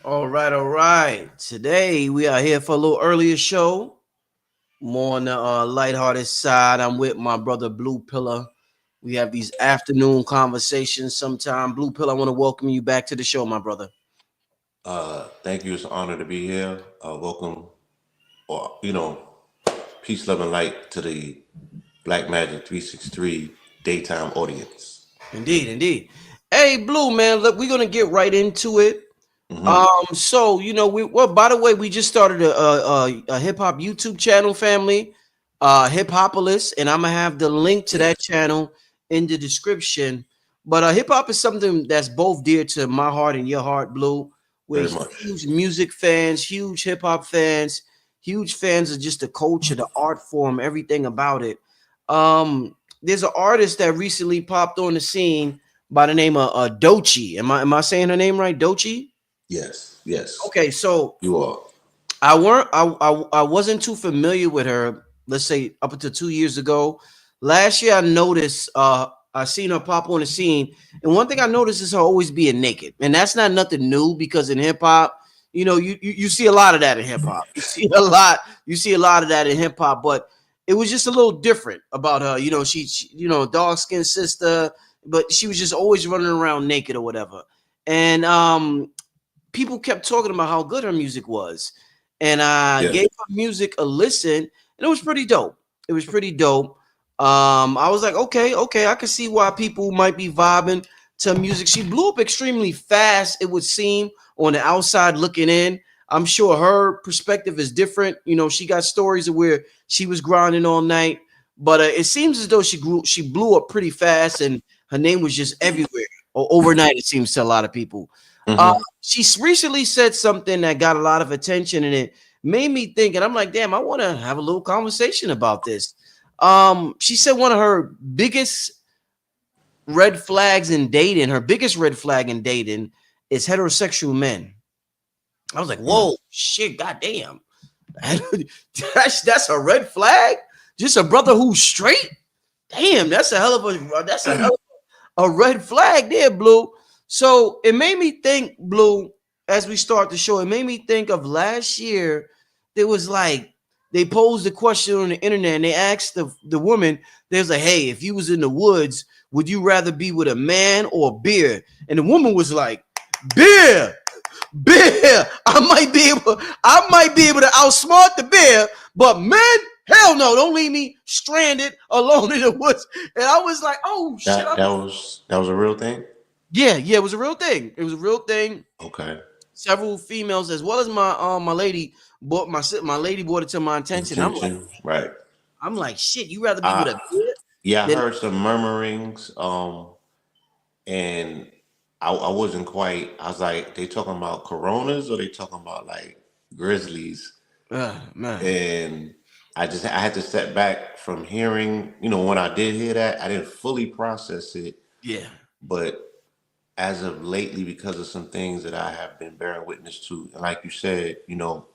All right. Today we are here for a little earlier show, more on the lighthearted side. I'm with my brother Blue Pillar. We have these afternoon conversations sometime. Blue Pill, I want to welcome you back to the show, my brother. Thank you. It's an honor to be here. Welcome, or peace, love, and light to the Black Magic 363 daytime audience. Indeed, indeed. Hey, Blue, man, look, we're gonna get right into it. So by the way, we just started a hip hop YouTube channel, family, Hip Hopolis, and I'm gonna have the link to that channel in the description. But hip hop is something that's both dear to my heart and your heart, Blue. We're huge music fans, huge hip hop fans, huge fans of just the culture, the art form, everything about it. There's an artist that recently popped on the scene by the name of Doechii. Am I saying her name right? Doechii? Yes. Okay, so you are. I wasn't too familiar with her, let's say up until 2 years ago. Last year I noticed I seen her pop on the scene, and one thing I noticed is her always being naked. And that's not nothing new, because in hip hop, you see a lot of that in hip hop. You see a lot of that in hip hop, but it was just a little different about her. She dark skinned sister, but she was just always running around naked or whatever. And people kept talking about how good her music was, and I gave her music a listen, and it was pretty dope. I was like, okay, I can see why people might be vibing to music. She blew up extremely fast, it would seem, on the outside looking in. I'm sure her perspective is different. She got stories of where she was grinding all night, but it seems as though she blew up pretty fast, and her name was just everywhere, or overnight, it seems to a lot of people. She recently said something that got a lot of attention, and it made me think, and I'm like, damn, I want to have a little conversation about this. She said one of her biggest red flags in dating, her biggest red flag in dating is heterosexual men. I was like, whoa, shit, goddamn. That's a red flag? Just a brother who's straight? Damn, that's a hell of a red flag there, Blue. So it made me think, Blue, as we start the show, it made me think of last year. There was like, they posed a question on the internet, and they asked the woman, they was like, hey, if you was in the woods, would you rather be with a man or a bear? And the woman was like, bear. I might be able to outsmart the bear, but men, hell no, don't leave me stranded alone in the woods. And I was like, oh shit. That was a real thing? Yeah, it was a real thing. Okay. Several females, as well as my lady, brought it to my attention. I'm like, shit, you rather be with a bear? Yeah, I heard some murmurings, and I wasn't quite. I was like, they talking about coronas, or they talking about like grizzlies? Man. And I had to step back from hearing. When I did hear that, I didn't fully process it. Yeah. But as of lately, because of some things that I have been bearing witness to, and like you said,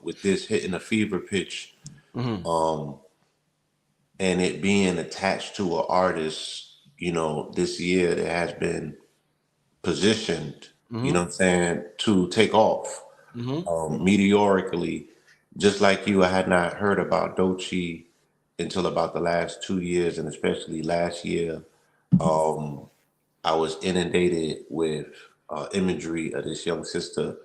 with this hitting a fever pitch, and it being attached to an artist, this year that has been positioned, you know what I'm saying, to take off meteorically. Just like you, I had not heard about Doechii until about the last 2 years, and especially last year. I was inundated with imagery of this young sister.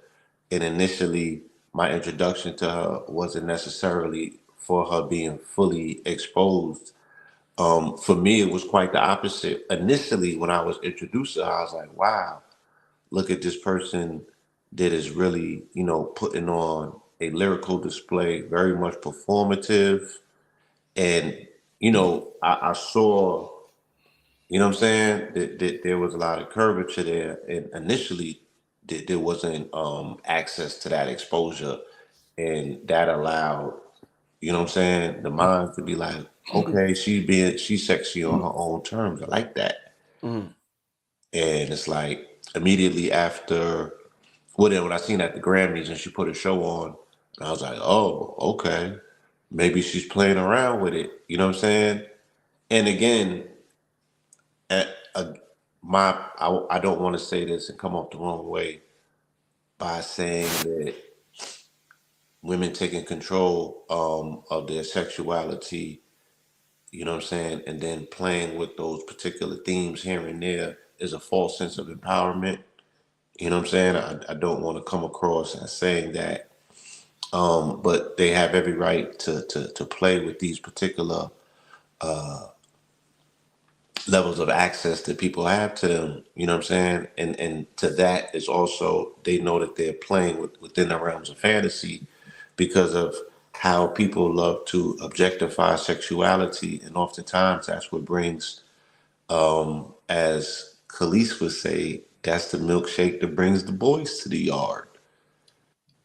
And initially, my introduction to her wasn't necessarily for her being fully exposed. For me, it was quite the opposite. Initially, when I was introduced to her, I was like, wow, look at this person that is really, putting on a lyrical display, very much performative. And, I saw, what I'm saying, that there was a lot of curvature there. And initially, there wasn't access to that exposure. And that allowed, what I'm saying, the mind to be like, okay, she's sexy on her own terms. I like that. Mm-hmm. And it's like immediately after, well, then when I seen at the Grammys and she put a show on, I was like, oh, okay, maybe she's playing around with it. You know what I'm saying? And again, at, uh, I don't want to say this and come off the wrong way by saying that women taking control of their sexuality, you know what I'm saying, and then playing with those particular themes here and there is a false sense of empowerment. You know what I'm saying? I don't want to come across as saying that, but they have every right to play with these particular levels of access that people have to them. You know what I'm saying? And to that is also they know that they're playing within the realms of fantasy because of how people love to objectify sexuality, and oftentimes that's what brings, as Khalees would say, that's the milkshake that brings the boys to the yard.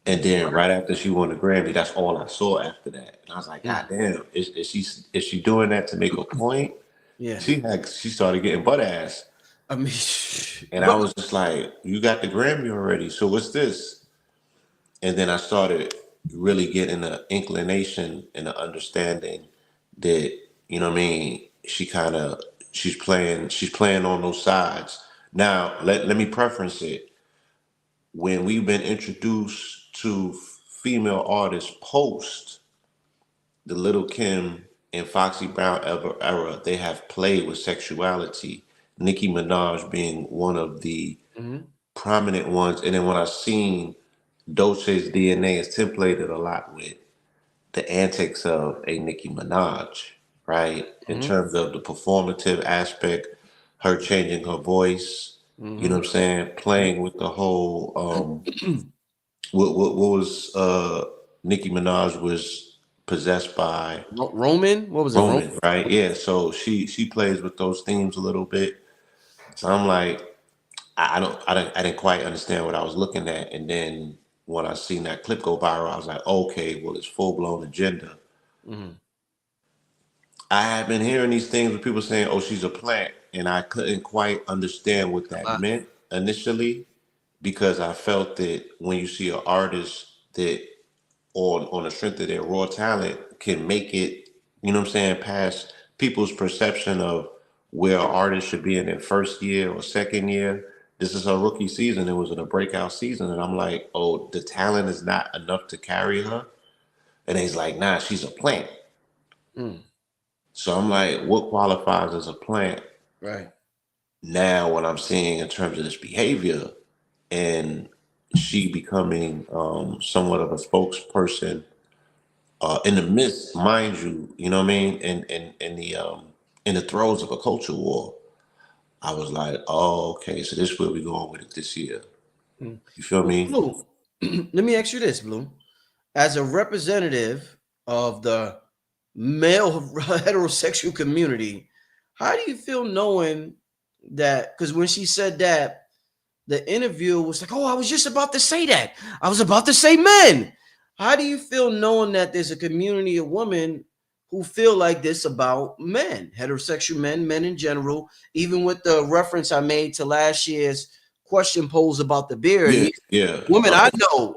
And then right after she won the Grammy, that's all I saw after that. And I was like, God damn, is she doing that to make a point? Yeah. She started getting butt ass. I mean, And I but was just like, you got the Grammy already, so what's this? And then I started really getting an inclination and an understanding that, you know what I mean, she's playing on those sides. Now, let me preference it. When we've been introduced to female artists post the Little Kim and Foxy Brown era, they have played with sexuality. Nicki Minaj being one of the Mhm. prominent ones. And then when I seen Doechii's DNA is templated a lot with the antics of a Nicki Minaj, right? In Mhm. terms of the performative aspect, her changing her voice, you know Mhm. what I'm saying? Mhm. Playing with the whole what was Nicki Minaj was possessed by Roman, what was it? Roman. Roman, right? Yeah, so she plays with those themes a little bit. So I'm like, I didn't quite understand what I was looking at, and then when I seen that clip go viral, I was like, okay, well, it's full blown agenda. Mhm. I had been hearing these things with people saying, "Oh, she's a plant," and I couldn't quite understand what that Uh, meant initially because I felt that when you see an artist that on the strength of their raw talent can make it, you know what I'm saying, past people's perception of where an artist should be in their first year or second year. This is her rookie season. It was in a breakout season. And I'm like, oh, the talent is not enough to carry her. And he's like, nah, she's a plant. mm, So I'm like, what qualifies as a plant? right. Now, what I'm seeing in terms of this behavior and she becoming somewhat of a spokesperson in the midst, mind you, you know what I mean, in the throes of a culture war, I was like, oh, okay, so this is where we going with it this year. Mm. You feel Well, me? Blue, let me ask you this, Blue. As a representative of the male heterosexual community, how do you feel knowing that? Because when she said that, the interview was like, "Oh, I was just about to say that. I was about to say men." How do you feel knowing that there's a community of women who feel like this about men, heterosexual men, men in general? Even with the reference I made to last year's question posed about the beard, Yeah, yeah. women I know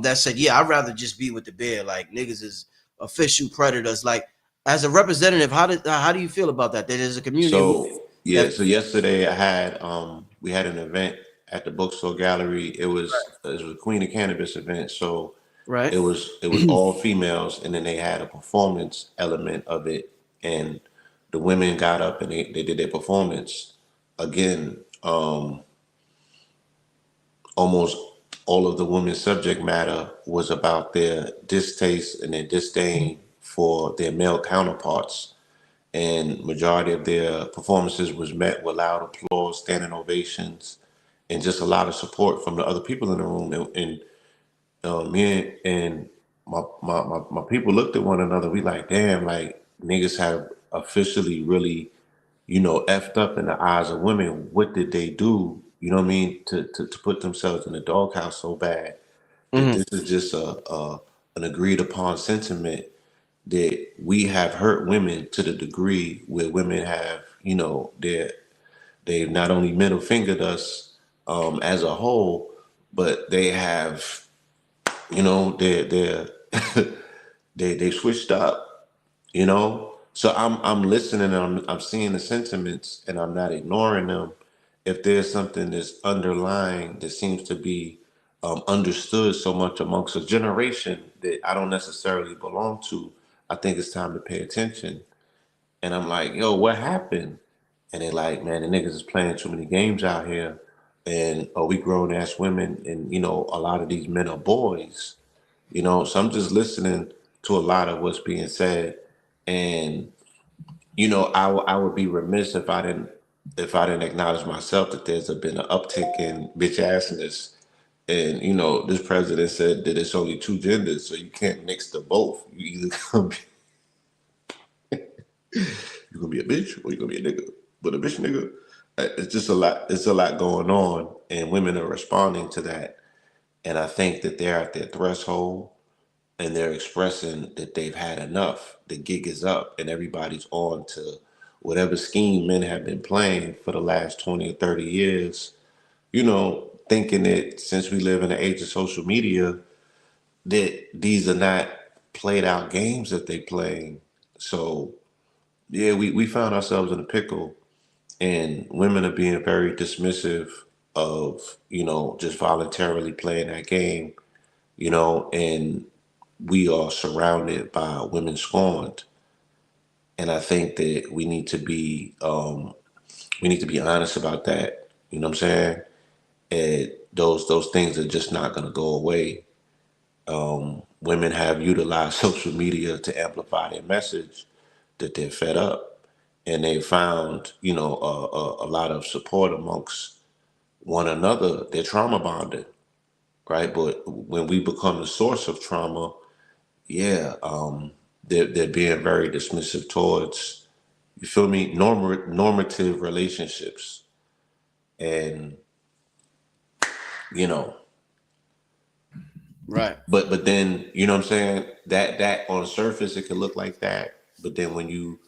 that said, "Yeah, I'd rather just be with the beard. Like niggas is official predators." Like as a representative, how do you feel about that? That there's a community of women So that yeah, so yesterday I had we had an event at the bookstore gallery. It was a Queen of Cannabis event, so right. it was all females, and then they had a performance element of it, and the women got up and they did their performance again. almost all of the women's subject matter was about their distaste and their disdain for their male counterparts. And majority of their performances was met with loud applause, standing ovations, and just a lot of support from the other people in the room. And me and my people looked at one another. We like, damn, like niggas have officially really, effed up in the eyes of women. What did they do? You know what I mean? To put themselves in the doghouse so bad that Mm-hmm. this is just an agreed upon sentiment that we have hurt women to the degree where women have, they've not only middle fingered us as a whole, but they have, they're they switched up, So I'm listening and I'm seeing the sentiments and I'm not ignoring them. If there's something that's underlying that seems to be understood so much amongst a generation that I don't necessarily belong to, I think it's time to pay attention. And I'm like, yo, what happened? And they like, man, the niggas is playing too many games out here. And we grown ass women, and a lot of these men are boys. So I'm just listening to a lot of what's being said, and I would be remiss if I didn't acknowledge myself that there's been an uptick in bitch assness. And this president said that it's only two genders, so you can't mix the both. You either you're gonna be a bitch or you're gonna be a nigga. But a bitch nigga, it's just a lot. It's a lot going on, and women are responding to that. And I think that they're at their threshold, and they're expressing that they've had enough. The gig is up, and everybody's on to whatever scheme men have been playing for the last 20 or 30 years. Thinking that since we live in the age of social media, that these are not played out games that they playing. So yeah, we found ourselves in a pickle, and women are being very dismissive of just voluntarily playing that game, and we are surrounded by women scorned. And I think that we need to be honest about that. You know what I'm saying? And those things are just not going to go away. Women have utilized social media to amplify their message that they're fed up, and they found a lot of support amongst one another. They're trauma bonded, right? But when we become the source of trauma, yeah, they're being very dismissive towards, you feel me, normative relationships. And you know Right. but then what I'm saying, that on the surface it can look like that, but then when you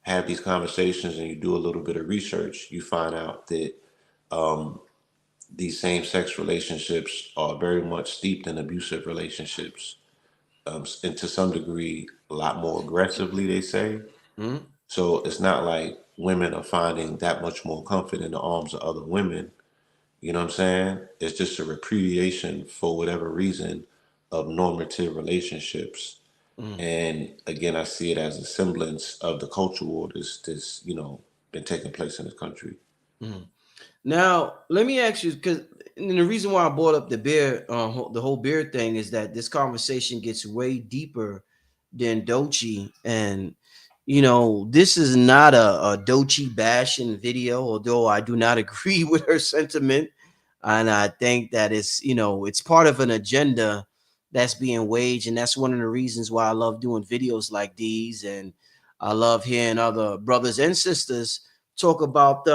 have these conversations and you do a little bit of research, you find out that these same-sex relationships are very much steeped in abusive relationships, and to some degree a lot more aggressively, they say. Mm-hmm. So it's not like women are finding that much more comfort in the arms of other women. You know what I'm saying? It's just a repudiation for whatever reason of normative relationships. And again, I see it as a semblance of the culture war that's been taking place in this country. Mm-hmm. Now, let me ask you, because the reason why I brought up the beer, the whole beer thing, is that this conversation gets way deeper than Doechii, and this is not a Doechii bashing video, although I do not agree with her sentiment, and I think that it's part of an agenda that's being waged, and that's one of the reasons why I love doing videos like these, and I love hearing other brothers and sisters talk about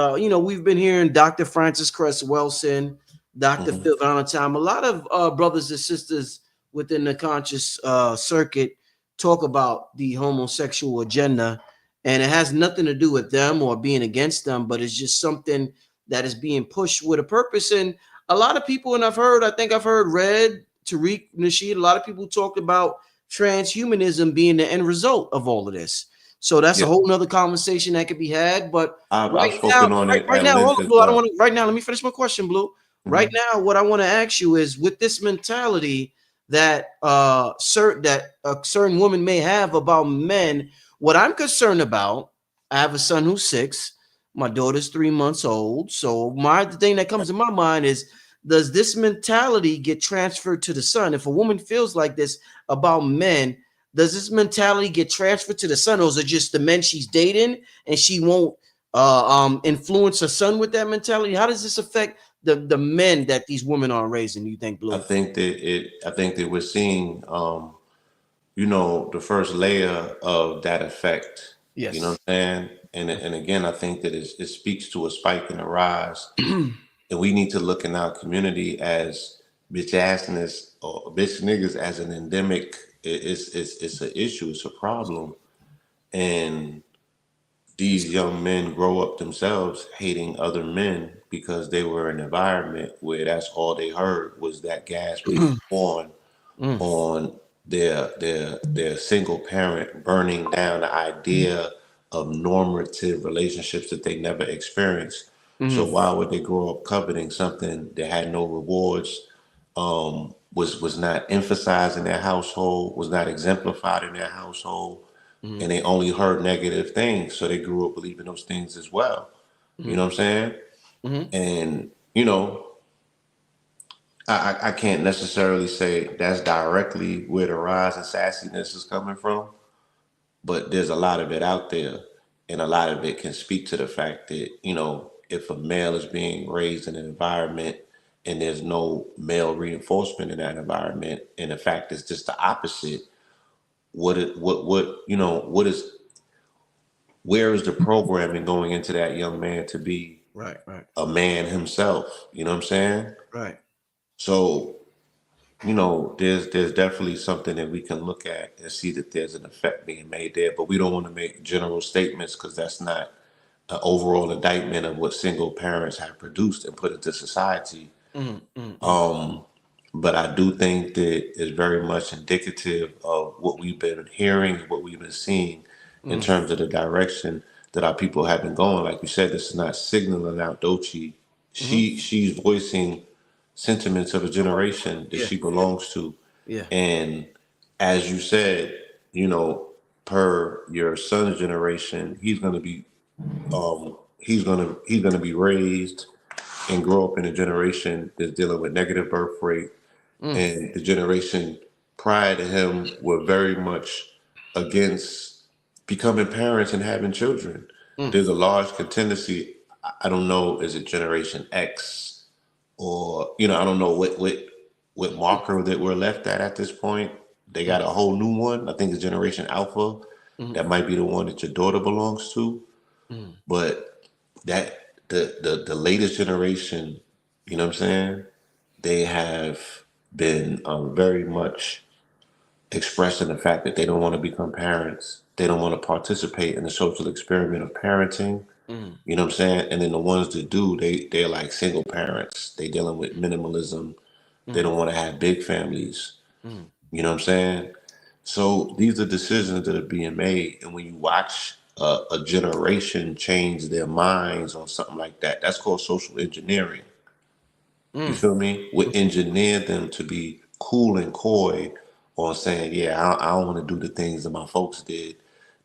we've been hearing Dr. Francis Cress Wilson, Dr. Hmm. Phil Valentine, a lot of brothers and sisters within the conscious circuit talk about the homosexual agenda, and it has nothing to do with them or being against them, but it's just something that is being pushed with a purpose. And a lot of people, and I think I've heard Red, Tariq, Nasheed, a lot of people talked about transhumanism being the end result of all of this. So that's a Yeah, whole nother conversation that could be had. But I've right now, spoken on right, it right at now, hold length on, as Blue. I don't well. want to. Right now, let me finish my question, Blue. Right Hmm. now, what I want to ask you is, with this mentality that a certain woman may have about men, what I'm concerned about. I have a son who's 6. My daughter's 3 months old. So the thing that comes to my mind is does this mentality get transferred to the son? If a woman feels like this about men, does this mentality get transferred to the son, or is it just the men she's dating and she won't influence her son with that mentality? How does this affect the men that these women are raising, you think, I Blue? think that I think that we're seeing, the first layer of that effect. You know what Yes. I'm saying? And again, I think that it speaks to a spike in the rise, and we need to look in our community as bitch assness or bitch niggas as an endemic. It's an issue. It's a problem, and these young men grow up themselves hating other men because they were in an environment where that's all they heard was that gas being poured Mm, on their single parent, burning down the idea of normative relationships that they never experienced. So mm, why would they grow up coveting something that had no rewards, was not emphasized in their household, was not exemplified in their household, mm, and they only heard negative things, so they grew up believing those things as well. You mm, know what I'm saying? mm, And I can't necessarily say that's directly where the rise in sassiness is coming from, but there's a lot of it out there, and a lot of it can speak to the fact that if a male is being raised in an environment and there's no male reinforcement in that environment, and the fact is just the opposite, what is where is the programming going into that young man to be right, right, a man himself? You know what I'm saying? right. So there's definitely something that we can look at and see that there's an effect being made there, but we don't want to make general statements because that's not an overall indictment of what single parents have produced and put into society. Mm, mm, mm, But I do think that it's very much indicative of what we've been hearing, what we've been seeing in mm, terms of the direction that our people have been going. Like you said, this is not signaling out Doechii. mm. She's voicing sentiments of a generation that Yeah, she yeah, belongs to. yeah. And as you said, you know, per your son's generation, he's gonna be raised and grow up in a generation that's dealing with negative birth rate, Mm, and the generation prior to him were very much against becoming parents and having children. mm, There's a large contingency. I don't know, is it Generation X, or I don't know what marker that we're left at this point. They got a whole new one. I think it's Generation Alpha. mm, That might be the one that your daughter belongs to. mm, But that the latest generation, you know what I'm saying? They have been very much expressing the fact that they don't want to become parents. They don't want to participate in the social experiment of parenting. mm, You know what I'm saying? And then the ones that do, they're like single parents. They dealing with minimalism. They mm, don't want to have big families. mm, You know what I'm saying? So these are decisions that are being made, and when you watch a generation change their minds on something like that, that's called social engineering. You mm, feel me? We engineer them to be cool and coy on saying, "Yeah, I don't want to do the things that my folks did."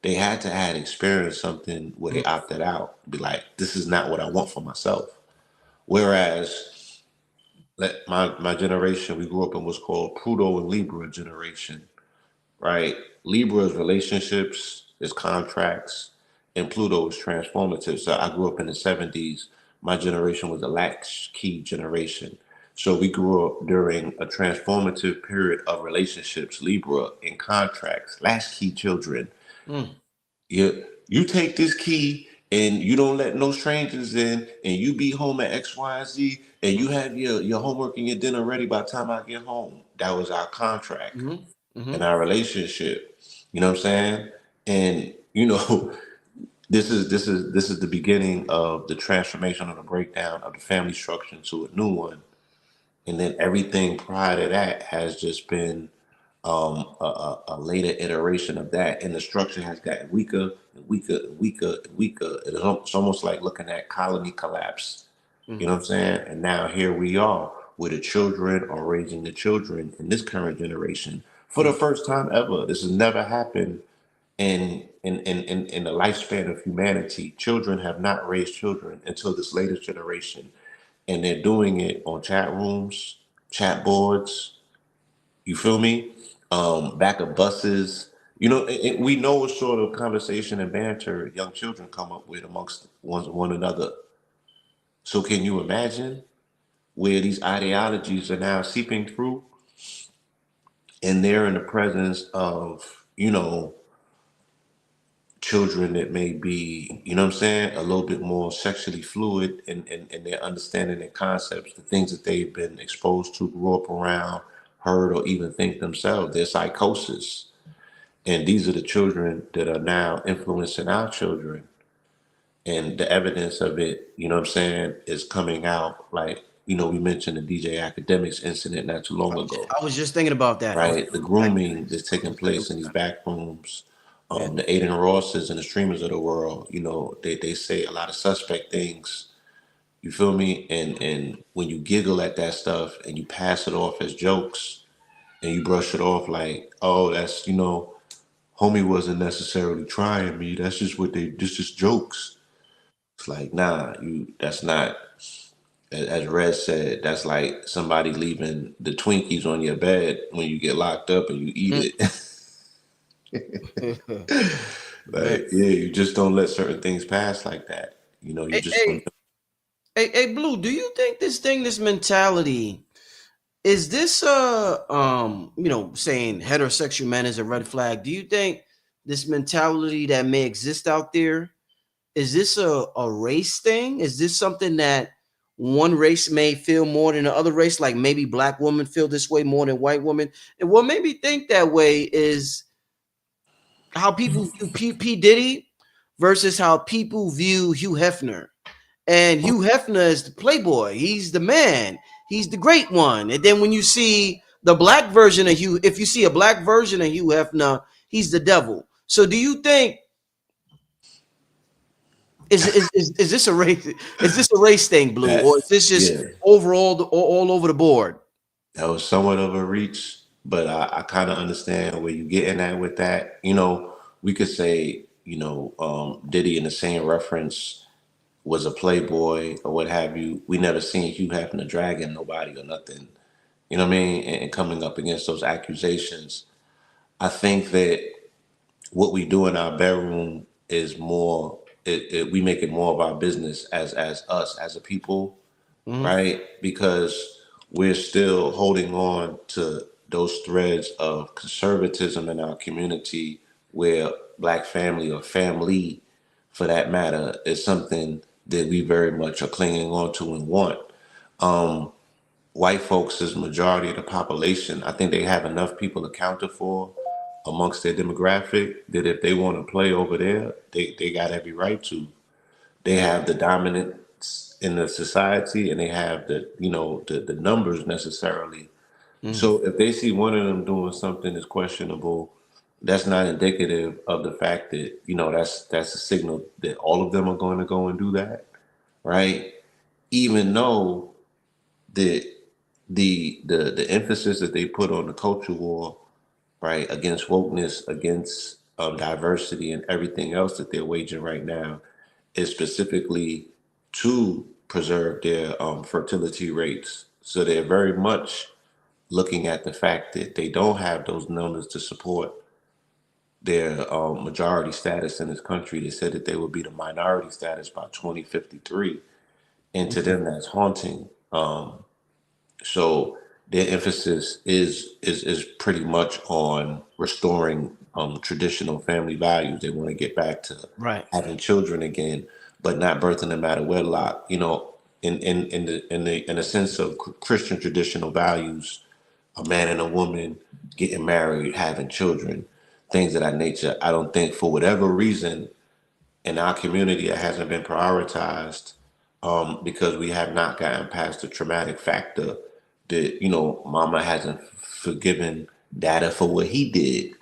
They had to have experienced something where mm, they opted out. Be like, "This is not what I want for myself." Whereas, my generation, we grew up in what's called Pluto and Libra generation, right? Libra is relationships, is contracts, and Pluto is transformative. So I grew up in the 70s. My generation was a latchkey generation. So we grew up during a transformative period of relationships, Libra, and contracts, latchkey children. mm, You take this key and you don't let no strangers in, and you be home at X, Y, and Z, and you have your homework and your dinner ready by the time I get home. That was our contract mm, in mm, our relationship. You know what I'm saying? And this is the beginning of the transformation or the breakdown of the family structure into a new one. And then everything prior to that has just been a later iteration of that, and the structure has gotten weaker and weaker and weaker and weaker. It's almost like looking at colony collapse. You know mm, what I'm saying? And now here we are, where the children are raising the children in this current generation for the mm, first time ever. This has never happened in the lifespan of humanity. Children have not raised children until this latest generation. and they're doing it on chat rooms, chat boards. You feel me? Back of buses. We know what sort of conversation and banter young children come up with amongst one another. So can you imagine where these ideologies are now seeping through, and they're in the presence of children that may be, you know what I'm saying, a little bit more sexually fluid in their understanding and concepts, the things that they've been exposed to, grew up around, heard, or even think themselves, their psychosis. And these are the children that are now influencing our children. And the evidence of it, you know what I'm saying, is coming out. Like, we mentioned the DJ Academics incident not too long ago. I was just thinking about that. Right? The grooming that's taking place in these back rooms, Yeah. the Aiden Rosses and the streamers of the world, they say a lot of suspect things. You feel me? And when you giggle at that stuff and you pass it off as jokes and you brush it off like, oh, that's homie wasn't necessarily trying me. That's just this just jokes. It's like, nah, that's not. As Red said, that's like somebody leaving the Twinkies on your bed when you get locked up and you eat it. Man. Like, yeah, you just don't let certain things pass like that. You Hey, just don't. hey, hey, Blue, do you think this mentality, is this saying heterosexual men is a red flag? Do you think this mentality that may exist out there, is this a race thing? Is this something that one race may feel more than the other race? Like maybe black women feel this way more than white women. And what made me think that way is how people view P. Diddy versus how people view Hugh Hefner. And Hugh Hefner is the playboy. He's the man. He's the great one. And then when you see the black version of Hugh, if you see a black version of Hugh Hefner, he's the devil. So do you think is this a race? Is this a race thing, Blue, That or is this just yeah, overall all over the board? that was somewhat of a reach, but I kind of understand where you're getting at with that. We could say, Diddy in the same reference was a playboy or what have you. We never seen Hugh Hefner dragging nobody or nothing. You know what I mean? And coming up against those accusations. I think that what we do in our bedroom is more. We make it more of our business as us as a people, Mm-hmm. right? Because we're still holding on to those threads of conservatism in our community, where black family or family, for that matter, is something that we very much are clinging on to and want. White folks is majority of the population. I think they have enough people accounted for amongst their demographic that if they want to play over there, they got every right to. They have the dominance in the society, and they have the numbers necessarily. Mm-hmm. So if they see one of them doing something that's questionable, that's not indicative of the fact that that's a signal that all of them are going to go and do that, right? Even though the the emphasis that they put on the culture war, right, against wokeness, against diversity, and everything else that they're waging right now, is specifically to preserve their fertility rates. So they're very much looking at the fact that they don't have those numbers to support their majority status in this country. They said that they would be the minority status by 2053, and to them that's haunting. So their emphasis is pretty much on restoring traditional family values. They want to get back to Right. having children again, but not birthing them out of wedlock. In the sense of Christian traditional values, a man and a woman getting married, having children, things of that nature. I don't think for whatever reason in our community it hasn't been prioritized, because we have not gotten past the traumatic factor that mama hasn't forgiven dada for what he did,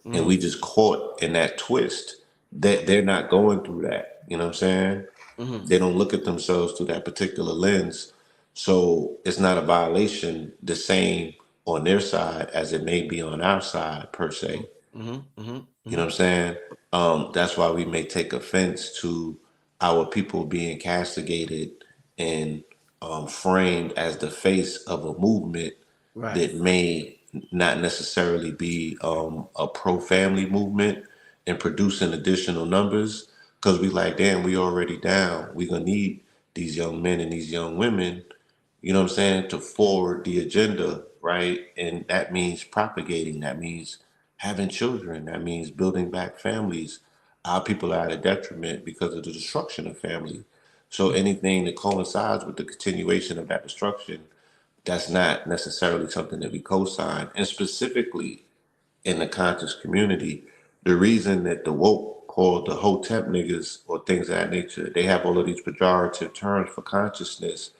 and Mm-hmm. we just caught in that twist that they're not going through that. You know what I'm saying? Mm-hmm. They don't look at themselves through that particular lens, so it's not a violation the same on their side as it may be on our side per se. Mm-hmm. Mm-hmm. You know what I'm saying? That's why we may take offense to our people being castigated and framed as the face of a movement Right. that may not necessarily be a pro-family movement and producing additional numbers, because we like, damn, we already down. We gonna need these young men and these young women, you know what I'm saying, to forward the agenda, right? And that means propagating, that means having children, that means building back families. Our people are at a detriment because of the destruction of family. So anything that coincides with the continuation of that destruction, that's not necessarily something that we co-sign. And specifically in the conscious community, the reason that the woke called the hotep niggas or things of that nature, they have all of these pejorative terms for consciousness.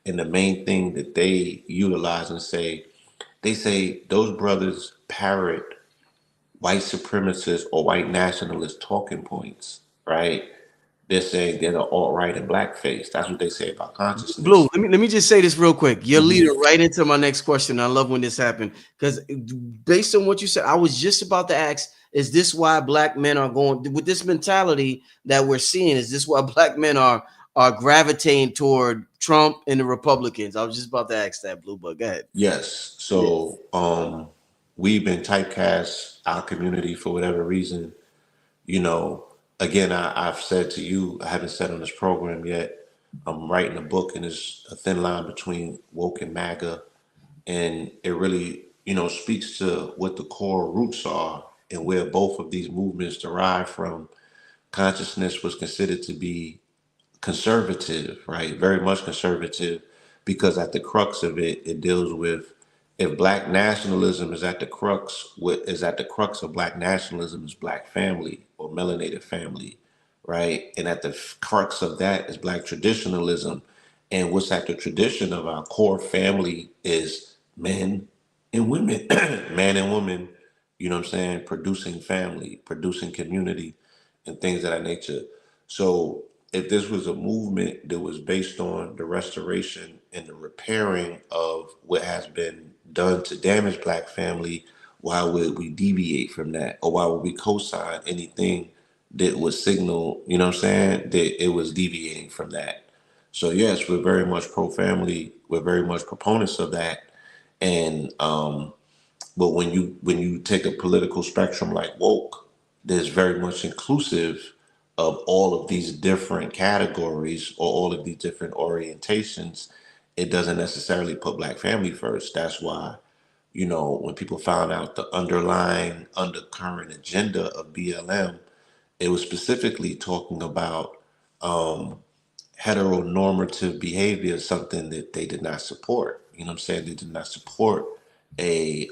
And the main thing that they utilize and say, they say those brothers parrot white supremacist or white nationalist talking points, right? They're saying they're the alt-right and blackface. That's what they say about Blue, consciousness. let me just say this real quick. You're leading right into my next question. I love when this happened because based on what you said, I was just about to ask: is this why black men are going with this mentality that we're seeing? Is this why black men are gravitating toward Trump and the Republicans? I was just about to ask that, Blue. But go ahead. Yes. Yeah. So we've been typecast, our community, for whatever reason. You know, again, I've said to you, I haven't said on this program yet, I'm writing a book and there's a thin line between woke and MAGA. And it really, speaks to what the core roots are and where both of these movements derive from. Consciousness was considered to be conservative, right? Very much conservative, because at the crux of it, it deals with, if black nationalism is at the crux, what is at the crux of black nationalism is black family or melanated family, right? And at the crux of that is black traditionalism. And what's at the tradition of our core family is men and women, man and woman, you know what I'm saying, producing family, producing community, and things of that nature. So if this was a movement that was based on the restoration and the repairing of what has been done to damage black family, why would we deviate from that? Or why would we co-sign anything that would signal, you know what I'm saying, that it was deviating from that? So yes, we're very much pro-family. We're very much proponents of that. And but when you take a political spectrum like woke, there's very much inclusive of all of these different categories or all of these different orientations. It doesn't necessarily put black family first. That's why, when people found out the underlying undercurrent agenda of BLM, it was specifically talking about heteronormative behavior, something that they did not support. You know what I'm saying? They did not support a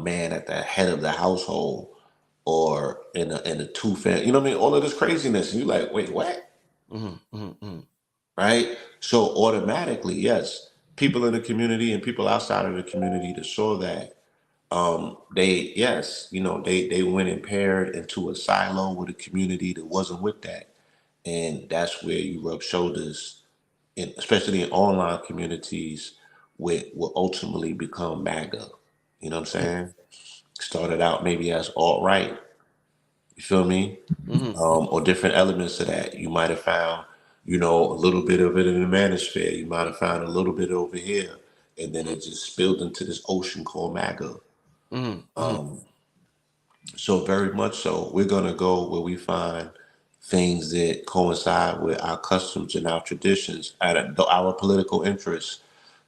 man at the head of the household or in a two family. You know what I mean? All of this craziness, and you're like, wait, what? Right? So automatically, yes, people in the community and people outside of the community that saw that, they yes, they went and paired into a silo with a community that wasn't with that, and that's where you rub shoulders, especially in online communities, with will ultimately become MAGA. You know what I'm saying? Started out maybe as alt right. You feel me? Or different elements of that. You might have found, a little bit of it in the manosphere. You might have found a little bit over here, and then it just spilled into this ocean called MAGA. So very much so, we're gonna go where we find things that coincide with our customs and our traditions and our political interests.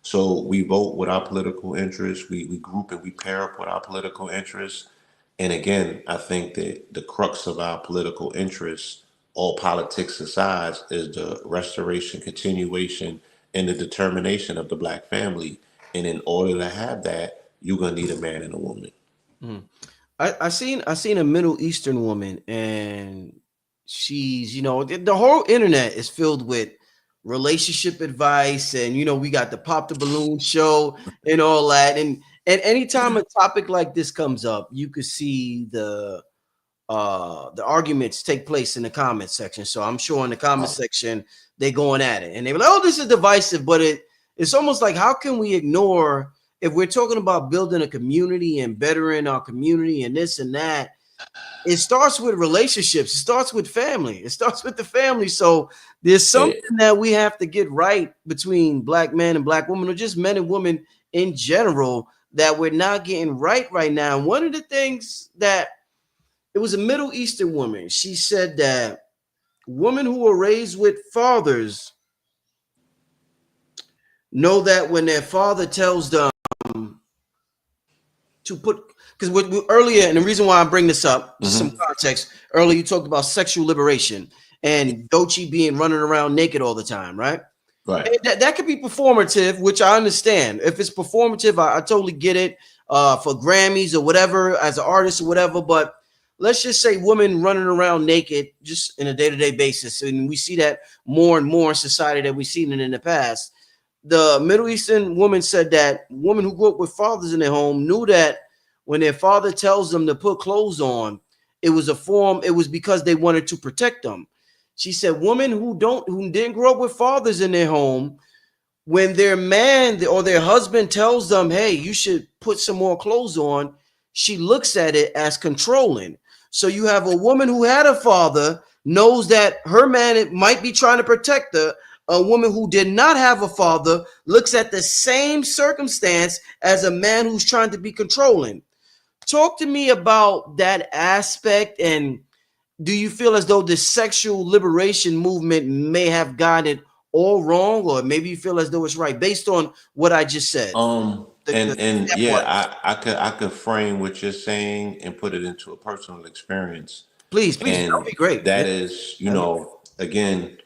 So we vote with our political interests. We group and we pair up with our political interests. And again, I think that the crux of our political interests, all politics aside, is the restoration, continuation, and the determination of the black family. And in order to have that, you're gonna need a man and a woman. I seen a Middle Eastern woman, and she's the whole internet is filled with relationship advice, and we got the pop the balloon show and all that, and anytime a topic like this comes up, you could see the arguments take place in the comment section. So I'm sure in the comment section they going at it, and they were like, "Oh, this is divisive," but it's almost like, how can we ignore if we're talking about building a community and bettering our community and this and that? it starts with relationships. It starts with family. It starts with the family. So there's Eh, something that we have to get right between black men and black women, or just men and women in general, that we're not getting right now. And one of the things that it was a Middle Eastern woman. She said that women who are raised with fathers know that when their father tells them to put, because earlier, and the reason why I bring this up, just some mhm. context. Earlier, you talked about sexual liberation and Doechii being running around naked all the time, right? Right. And that could be performative, which I understand. If it's performative, I totally get it. For Grammys or whatever, as an artist or whatever. But let's just say women running around naked, just in a day-to-day basis, and we see that more and more in society that we've seen it in the past. The Middle Eastern woman said that women who grew up with fathers in their home knew that when their father tells them to put clothes on, it was a form, it was because they wanted to protect them. She said women who didn't grow up with fathers in their home, when their man or their husband tells them, hey, you should put some more clothes on, she looks at it as controlling. So you have a woman who had a father, knows that her man might be trying to protect her. A woman who did not have a father looks at the same circumstance as a man who's trying to be controlling. Talk to me about that aspect, and do you feel as though the sexual liberation movement may have gotten it all wrong, or maybe you feel as though it's right based on what I just said? And That part. yeah, I could frame what you're saying and put it into a personal experience. Please, that would And be great. Yeah, that is, that'd be again,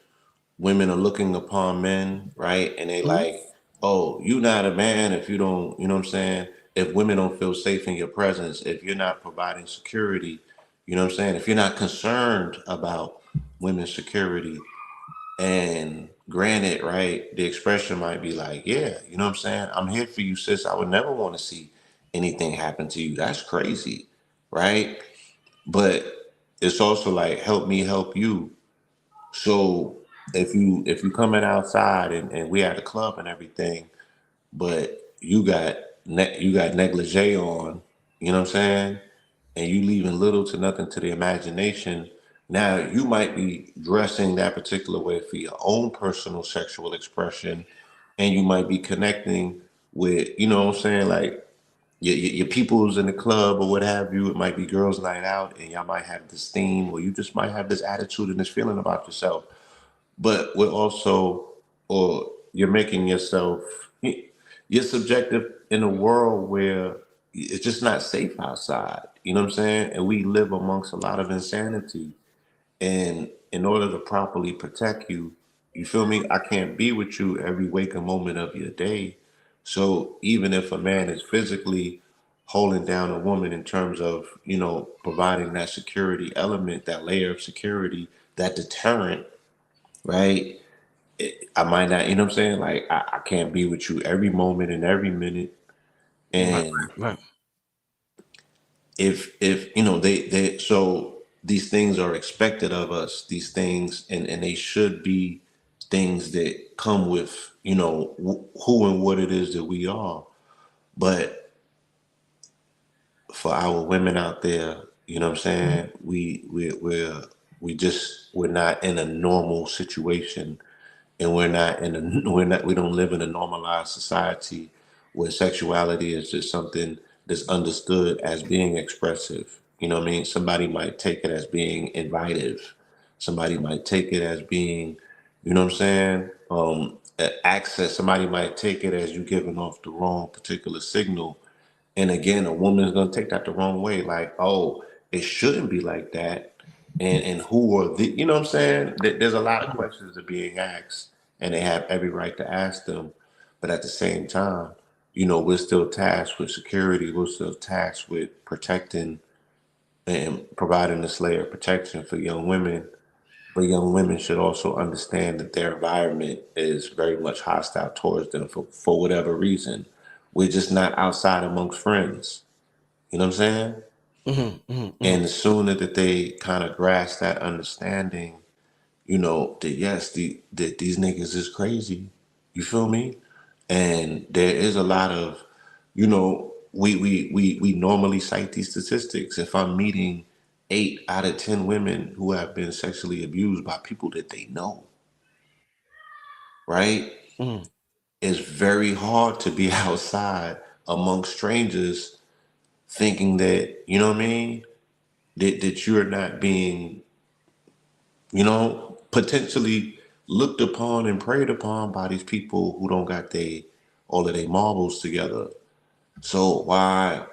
women are looking upon men, right? And they great. like, oh, you not a man if you don't, you know what I'm saying? If women don't feel safe in your presence, if you're not providing security, you know what I'm saying? If you're not concerned about women's security, and granted, right, the expression might be like, yeah, you know what I'm saying? I'm here for you, sis. I would never want to see anything happen to you. That's crazy, right? But it's also like, help me help you. So if you coming outside and we at the club and everything, but you got negligee on, you know what I'm saying? And you leaving little to nothing to the imagination. Now you might be dressing that particular way for your own personal sexual expression, and you might be connecting with, you know what I'm saying, like your peoples in the club or what have you. It might be girls' night out, and y'all might have this theme, or you just might have this attitude and this feeling about yourself. But we're also, or you're making yourself, you're subjective in a world where it's just not safe outside. You know what I'm saying? And we live amongst a lot of insanity. And in order to properly protect you, you feel me? I can't be with you every waking moment of your day. So even if a man is physically holding down a woman in terms of, providing that security element, that layer of security, that deterrent, right? I might not, you know what I'm saying? Like I can't be with you every moment and every minute. Right, And right, if they so these things are expected of us, these things, and they should be things that come with, who and what it is that we are. But for our women out there, you know what I'm saying? We're not in a normal situation, and we don't live in a normalized society where sexuality is just something that's understood as being expressive. You know what I mean? Somebody might take it as being invitive. Somebody might take it as being, you know what I'm saying? Access. Somebody might take it as you giving off the wrong particular signal. And again, a woman's gonna take that the wrong way, like, oh, it shouldn't be like that. And who are the, you know what I'm saying? There's a lot of questions that are being asked, and they have every right to ask them. But at the same time, we're still tasked with security. We're still tasked with protecting and providing this layer of protection for young women. But young women should also understand that their environment is very much hostile towards them for whatever reason. We're just not outside amongst friends. You know what I'm saying? And the sooner that they kind of grasp that understanding, that yes, that these niggas is crazy. You feel me? And there is a lot of, we normally cite these statistics. If I'm meeting 8 out of 10 women who have been sexually abused by people that they know, right? Mm, It's very hard to be outside among strangers thinking that, you know what I mean? That you're not being, potentially looked upon and preyed upon by these people who don't got all of their marbles together. So why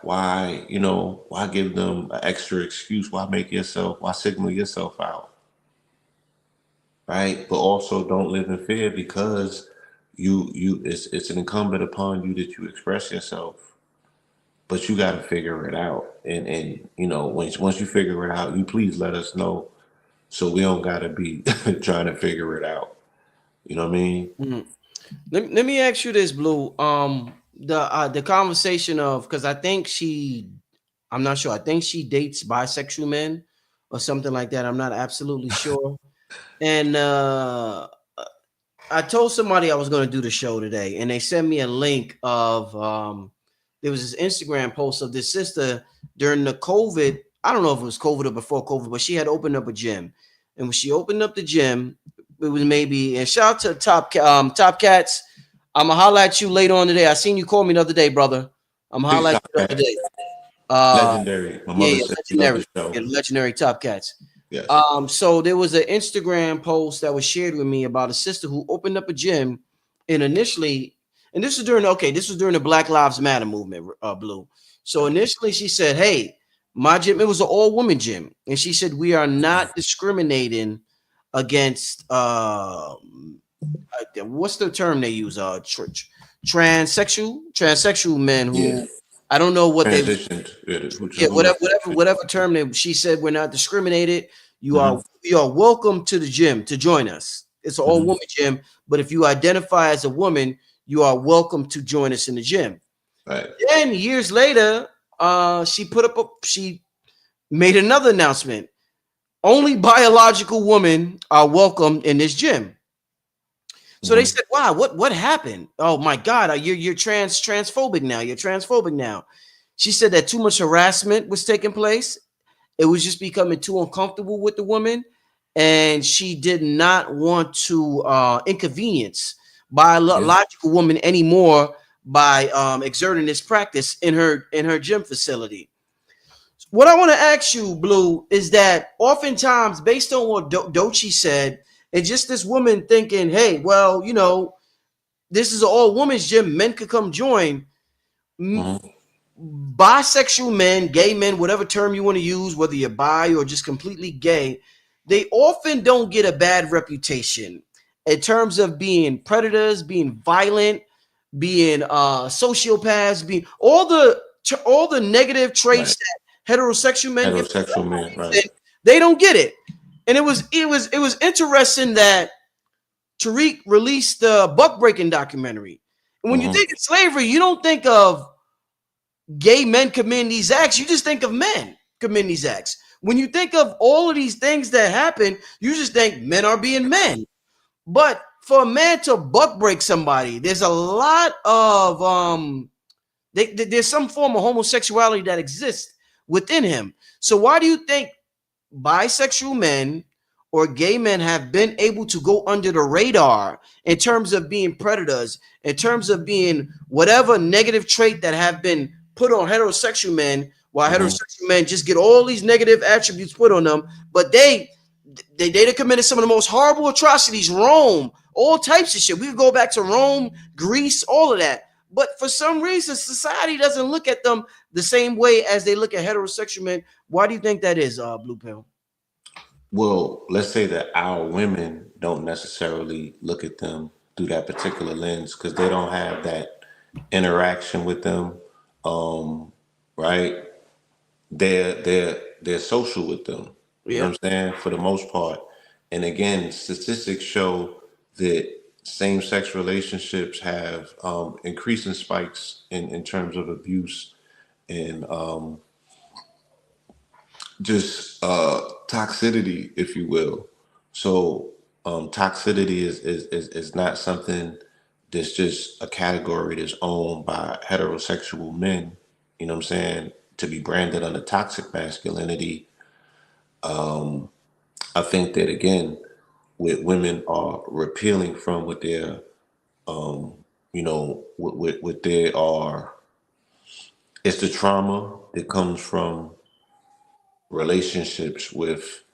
give them an extra excuse? Why signal yourself out? Right? But also don't live in fear because it's an incumbent upon you that you express yourself. But you gotta figure it out. And once you figure it out, you please let us know so we don't gotta be trying to figure it out. You know what I mean? mm. Let me ask you this, Blue. The conversation of, because I'm not sure. I think she dates bisexual men or something like that. I'm not absolutely sure. And I told somebody I was going to do the show today, and they sent me a link of there was this Instagram post of this sister during the COVID. I don't know if it was COVID or before COVID, but she had opened up a gym, and when she opened up the gym, it was maybe, and shout out to Top Cats. I'm gonna holler at you later on today. I seen you call me the other day, brother. I'm gonna Peace holler at out, you the man. other day. Uh, Legendary. My yeah, mother yeah, said she loved legendary, the show. yeah, legendary Top Cats. Yes. So there was an Instagram post that was shared with me about a sister who opened up a gym, and initially, and this was during the Black Lives Matter movement, Blue. So initially, she said, "Hey, my gym, it was an all woman gym," and she said, "We are not discriminating against what's the term they use? Transsexual men Yeah. who I don't know what they Transitioned. Yeah, yeah, who whatever term that she said, we're not discriminated. hmm You are welcome to the gym to join us. It's an all hmm woman gym, but if you identify as a woman, you are welcome to join us in the gym. Right. Then years later, she made another announcement. Only biological women are welcome in this gym. So they hmm said, "Wow, what happened? Oh my God, you're transphobic now. You're transphobic now." She said that too much harassment was taking place. It was just becoming too uncomfortable with the woman, and she did not want to inconvenience Yeah. biological woman anymore by exerting this practice in her gym facility. What I want to ask you, Blue, is that oftentimes, based on what Doechii said, and just this woman thinking, "Hey, well, this is an all women's gym. Men could come join." hmm Bisexual men, gay men, whatever term you want to use, whether you're bi or just completely gay, they often don't get a bad reputation in terms of being predators, being violent, being sociopaths, being all the negative Right. traits that heterosexual men get. For Heterosexual some man. Right. reason, they don't get it. And it was interesting that Tariq released the buck breaking documentary. And when you hmm think of slavery, you don't think of gay men committing these acts, you just think of men committing these acts. When you think of all of these things that happen, you just think men are being men. But for a man to buck break somebody, there's a lot of there's some form of homosexuality that exists within him. So why do you think bisexual men or gay men have been able to go under the radar in terms of being predators, in terms of being whatever negative trait that have been put on heterosexual men, while hmm heterosexual men just get all these negative attributes put on them, but they committed some of the most horrible atrocities, Rome, all types of shit. We could go back to Rome, Greece, all of that. But for some reason, society doesn't look at them the same way as they look at heterosexual men. Why do you think that is, Blue Pill? Well, let's say that our women don't necessarily look at them through that particular lens because they don't have that interaction with them, right? They're social with them. You know Yeah. what I'm saying? For the most part. And again, statistics show that same sex relationships have increasing spikes in terms of abuse and just toxicity, if you will. So toxicity is not something that's just a category that's owned by heterosexual men, you know what I'm saying, to be branded under toxic masculinity. I think that again, with women are repealing from what they're, what they are. It's the trauma that comes from relationships with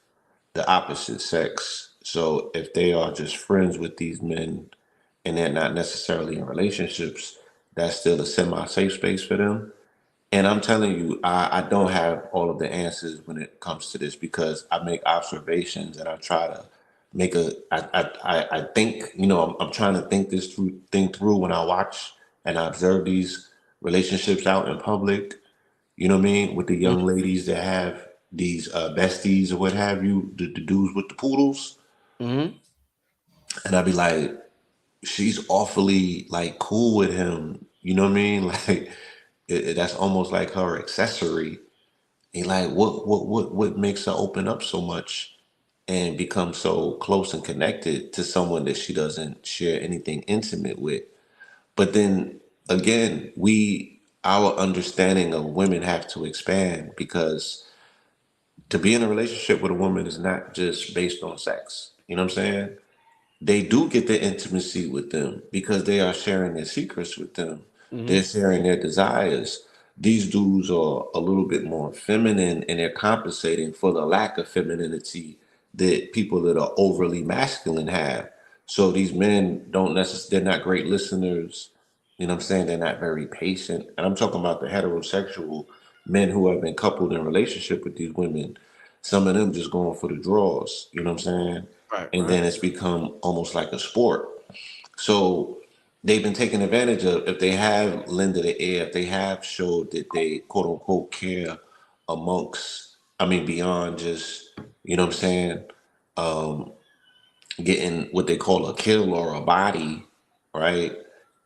the opposite sex. So if they are just friends with these men and they're not necessarily in relationships, that's still a semi-safe space for them. And I'm telling you, I don't have all of the answers when it comes to this because I make observations and I try to make I think, I'm trying to think through when I watch and I observe these relationships out in public, you know what I mean, with the young ladies that have these besties or what have you, the dudes with the poodles. Mm-hmm. And I'd be like, she's awfully like cool with him, you know what I mean? Like, that's almost like her accessory. And like, what makes her open up so much and become so close and connected to someone that she doesn't share anything intimate with? But then again, our understanding of women have to expand because to be in a relationship with a woman is not just based on sex. You know what I'm saying? They do get the intimacy with them because they are sharing their secrets with them. Mm-hmm. They're sharing their desires. These dudes are a little bit more feminine and they're compensating for the lack of femininity that people that are overly masculine have. So these men don't necessarily, they're not great listeners. You know what I'm saying? They're not very patient. And I'm talking about the heterosexual men who have been coupled in relationship with these women. Some of them just going for the draws. You know what I'm saying? Right, And right. then it's become almost like a sport. So they've been taken advantage of. If they have lended an ear, if they have showed that they quote unquote care amongst, I mean, beyond just, you know what I'm saying, getting what they call a kill or a body, right?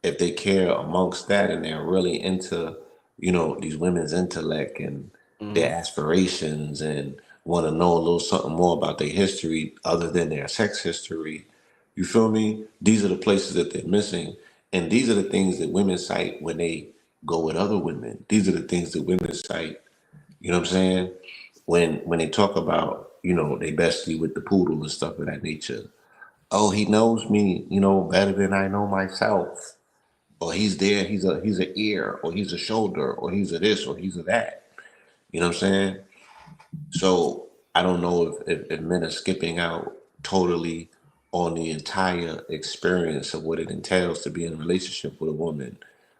If they care amongst that and they're really into, these women's intellect and Mm-hmm. their aspirations and want to know a little something more about their history other than their sex history, you feel me? These are the places that they're missing. And these are the things that women cite when they go with other women. These are the things that women cite, you know what I'm saying? When they talk about, they bestie with the poodle and stuff of that nature. Oh, he knows me, better than I know myself. Or he's there, he's an ear, or he's a shoulder, or he's a this, or he's a that. You know what I'm saying? So I don't know if men are skipping out totally on the entire experience of what it entails to be in a relationship with a woman.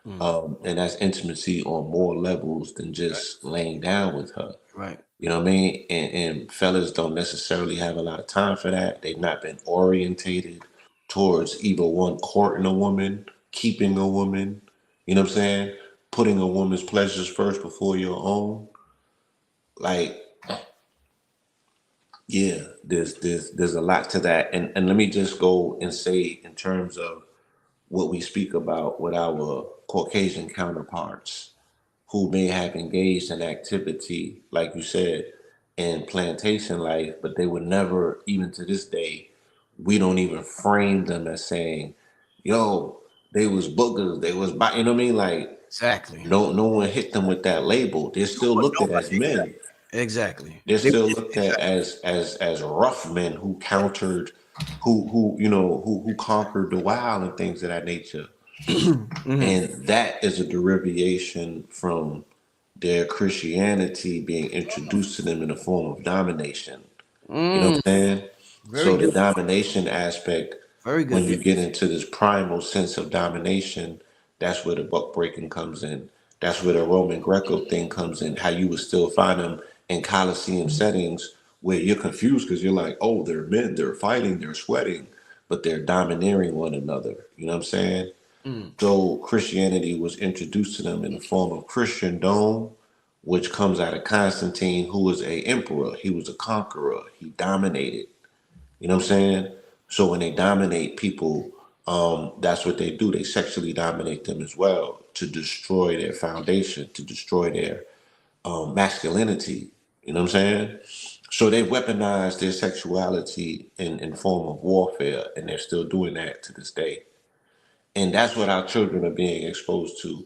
Mm. And that's intimacy on more levels than Right, just laying down with her. right. You know what I mean? And fellas don't necessarily have a lot of time for that. They've not been orientated towards either one courting a woman, keeping a woman, you know what I'm saying? Putting a woman's pleasures first before your own. Like, yeah, there's a lot to that. And let me just go and say in terms of what we speak about with our Caucasian counterparts who may have engaged in activity, like you said, in plantation life, but they would never, even to this day, we don't even frame them as saying, yo, they was boogers, they was, you know what I mean? Like, Exactly. no one hit them with that label. They're No, still looked at as nobody. men. Exactly. They're They, still looked at exactly. as rough men who countered, who conquered the wild and things of that nature. Hmm. And that is a derivation from their Christianity being introduced to them in the form of domination. You know Mm. what I'm saying? Very So the good. domination aspect, Very when good. you get into this primal sense of domination, that's where the buck breaking comes in. That's where the Roman Greco thing comes in. How you would still find them in Colosseum settings where you're confused because you're like, oh, they're men, they're fighting, they're sweating, but they're domineering one another. You know what I'm saying? Mm. So Christianity was introduced to them in the form of Christendom, which comes out of Constantine, who was a emperor. He was a conqueror. He dominated. You know what I'm saying? So when they dominate people, that's what they do. They sexually dominate them as well to destroy their foundation, to destroy their masculinity. You know what I'm saying? So they weaponized their sexuality in form of warfare, and they're still doing that to this day. And that's what our children are being exposed to.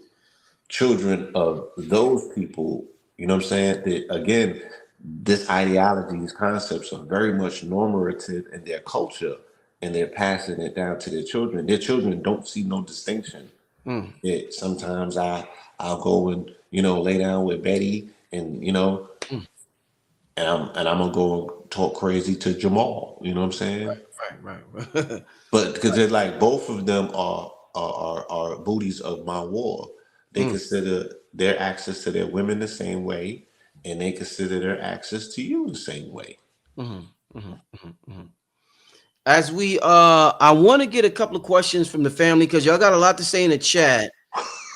Children of those people, you know what I'm saying? That again, this ideology, these concepts are very much normative in their culture, and they're passing it down to their children. Their children don't see no distinction. Mm, It sometimes I'll go and lay down with Betty, and mm. and I'm gonna go and talk crazy to Jamal. You know what I'm saying? Right, right. But because they're like both of them are booties of my war. They Mm, consider their access to their women the same way, and they consider their access to you the same way. mhm, mhm, mhm, mhm. As we I want to get a couple of questions from the family because y'all got a lot to say in the chat.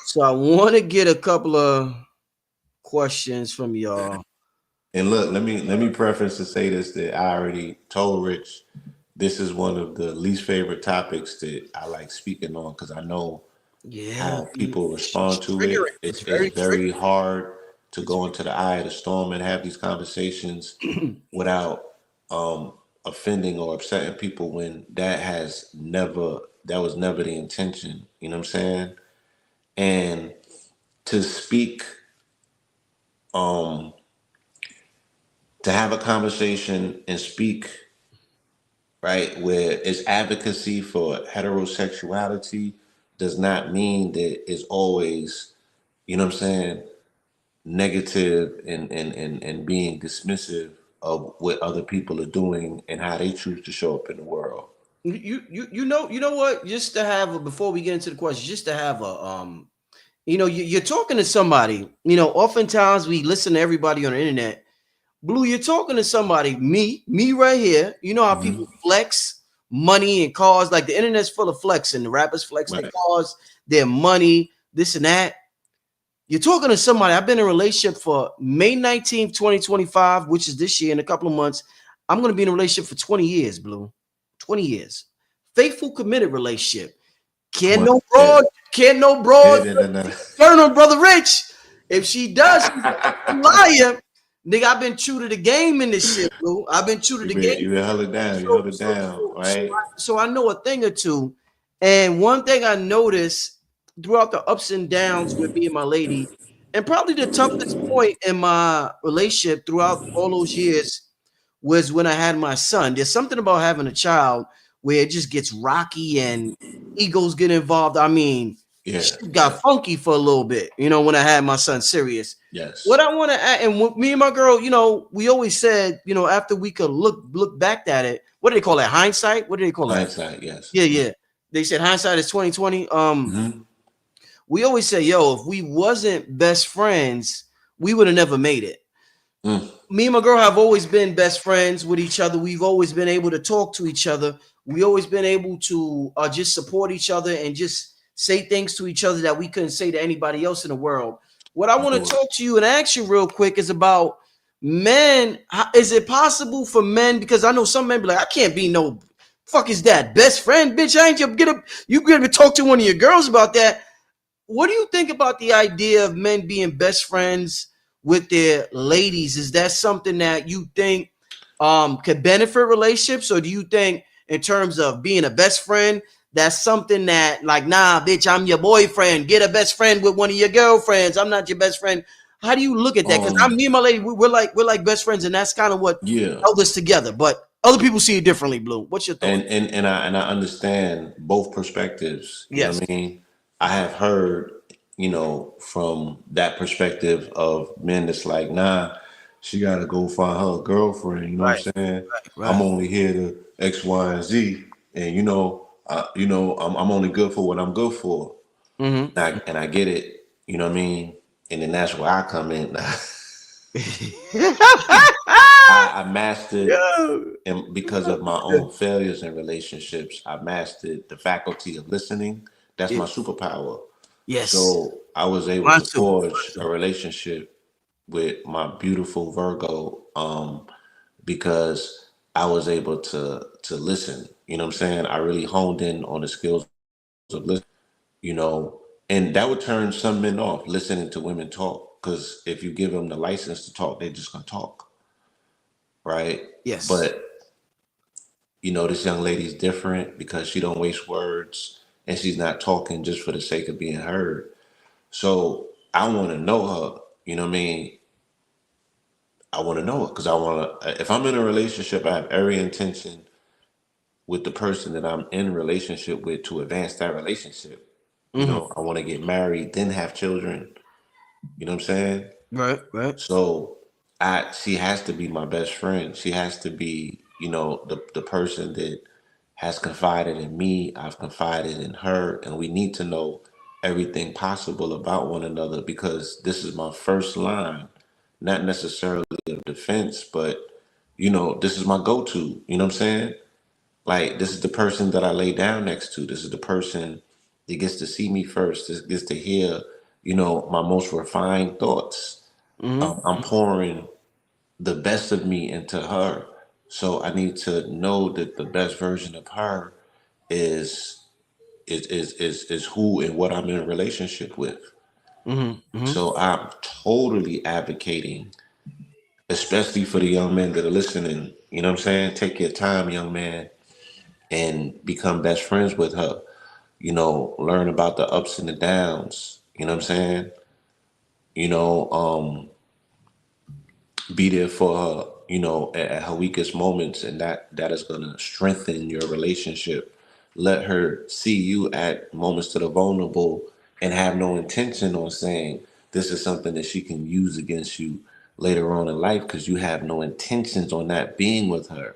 So I want to get a couple of questions from y'all. And look, let me preference to say this, that I already told Rich this is one of the least favorite topics that I like speaking on, because I know Yeah, how people it's respond to triggering. it. It's It's very very hard to go into the eye of the storm and have these conversations triggering. without offending or upsetting people, when that was never the intention. You know what I'm saying? And to speak, um, to have a conversation and speak, right, where it's advocacy for heterosexuality, does not mean that it's always, you know what I'm saying, negative and being dismissive of what other people are doing and how they choose to show up in the world. You know what? Just to have before we get into the question, just to have a you're talking to somebody. Oftentimes we listen to everybody on the internet. Blue, you're talking to somebody, me right here. You know how Hmm. people flex money and cars. Like the internet's full of flexing. The rappers flex their Right. cars, their money, this and that. You're talking to somebody. I've been in a relationship for May 19th, 2025, which is this year in a couple of months. I'm going to be in a relationship for 20 years, Blue. 20 years. Faithful, committed relationship. Can't What? no Yeah. broad, can't no Yeah. broad No. turn on Brother Rich. If she does, she's a fucking liar. Nigga, I've been true to the game in this shit, Blue. I've been true to You the been game. you been held it down. You So, held it so, down, so, so, right? so I know a thing or two. And one thing I noticed throughout the ups and downs with me and my lady, and probably the toughest point in my relationship throughout all those years was when I had my son. There's something about having a child where it just gets rocky and egos get involved. I mean, Yeah. shit Yeah. got funky for a little bit, when I had my son Sirius. What Yes. I want to add, and me and my girl, we always said, after we could look back at it, what do they call that? Hindsight? What do they call that? Hindsight. Yes. Yeah, yeah. They said hindsight is 2020. Hmm. We always say, yo, if we wasn't best friends, we would have never made it. Mm. Me and my girl have always been best friends with each other. We've always been able to talk to each other. We always been able to just support each other and just say things to each other that we couldn't say to anybody else in the world. What I want to Sure. talk to you and ask you real quick is about men. Is it possible for men? Because I know some men be like, I can't be no fuck is that best friend, bitch. I ain't you get up. You gonna talk to one of your girls about that? What do you think about the idea of men being best friends with their ladies? Is that something that you think could benefit relationships, or do you think in terms of being a best friend, that's something that like, nah, bitch, I'm your boyfriend. Get a best friend with one of your girlfriends. I'm not your best friend. How do you look at that? Because I'm Um. me and my lady, we're like best friends, and that's kind of what Yeah. held us together. But other people see it differently. Blue, what's your thought? And I understand both perspectives. You know Yes, what I mean? I have heard, from that perspective of men that's like, nah, she gotta go find her a girlfriend. You know right, what I'm saying? I'm right. only here to X, Y, and Z, and I'm only good for what I'm good for. Mm-hmm. And I get it. You know what I mean? And then that's where I come in. I mastered, Yo. and because of my own failures in relationships, I mastered the faculty of listening. That's Yeah. my superpower. Yes. So I was able Mine to too. forge a relationship with my beautiful Virgo, because I was able to listen. You know what I'm saying? I really honed in on the skills of listening. You know, and that would turn some men off listening to women talk. Because if you give them the license to talk, they're just gonna talk, right? Yes. But this young lady's different because she don't waste words, and she's not talking just for the sake of being heard. So I want to know her. You know what I mean? I want to know it because I want to. If I'm in a relationship, I have every intention with the person that I'm in relationship with to advance that relationship. You Mm-hmm. know, I want to get married, then have children. You know what I'm saying? Right, right. So she has to be my best friend. She has to be, you know, the person that has confided in me. I've confided in her, and we need to know everything possible about one another because this is my first line, not necessarily of defense, but you know, this is my go-to. You know what I'm saying? Like this is the person that I lay down next to. This is the person that gets to see me first. That gets to hear, you know, my most refined thoughts. I'm Mm-hmm. pouring the best of me into her. So I need to know that the best version of her is is who and what I'm in a relationship with. Mm-hmm. Mm-hmm. So I'm totally advocating, especially for the young men that are listening. You know what I'm saying? Take your time, young man, and become best friends with her. You know, learn about the ups and the downs. You know what I'm saying? You know, be there for her, you know, at her weakest moments, and that is gonna strengthen your relationship. Let her see you at moments that are vulnerable and have no intention on saying this is something that she can use against you later on in life because you have no intentions on that being with her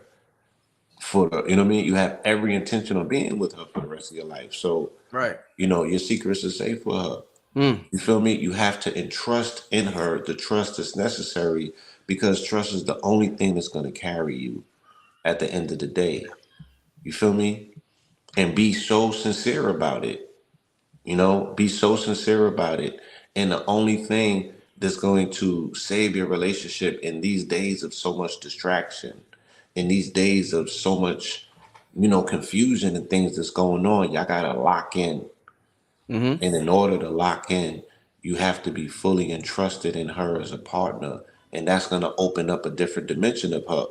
for the, you know what I mean? You have every intention on being with her for the rest of your life. So, Right. you know, your secrets are safe with her. Mm. You feel me? You have to entrust in her the trust that's necessary because trust is the only thing that's going to carry you at the end of the day. You feel me? And be so sincere about it. You know, be so sincere about it. And the only thing that's going to save your relationship in these days of so much distraction, in these days of so much, you know, confusion and things that's going on, y'all got to lock in. Mm-hmm. And in order to lock in, you have to be fully entrusted in her as a partner. And that's going to open up a different dimension of her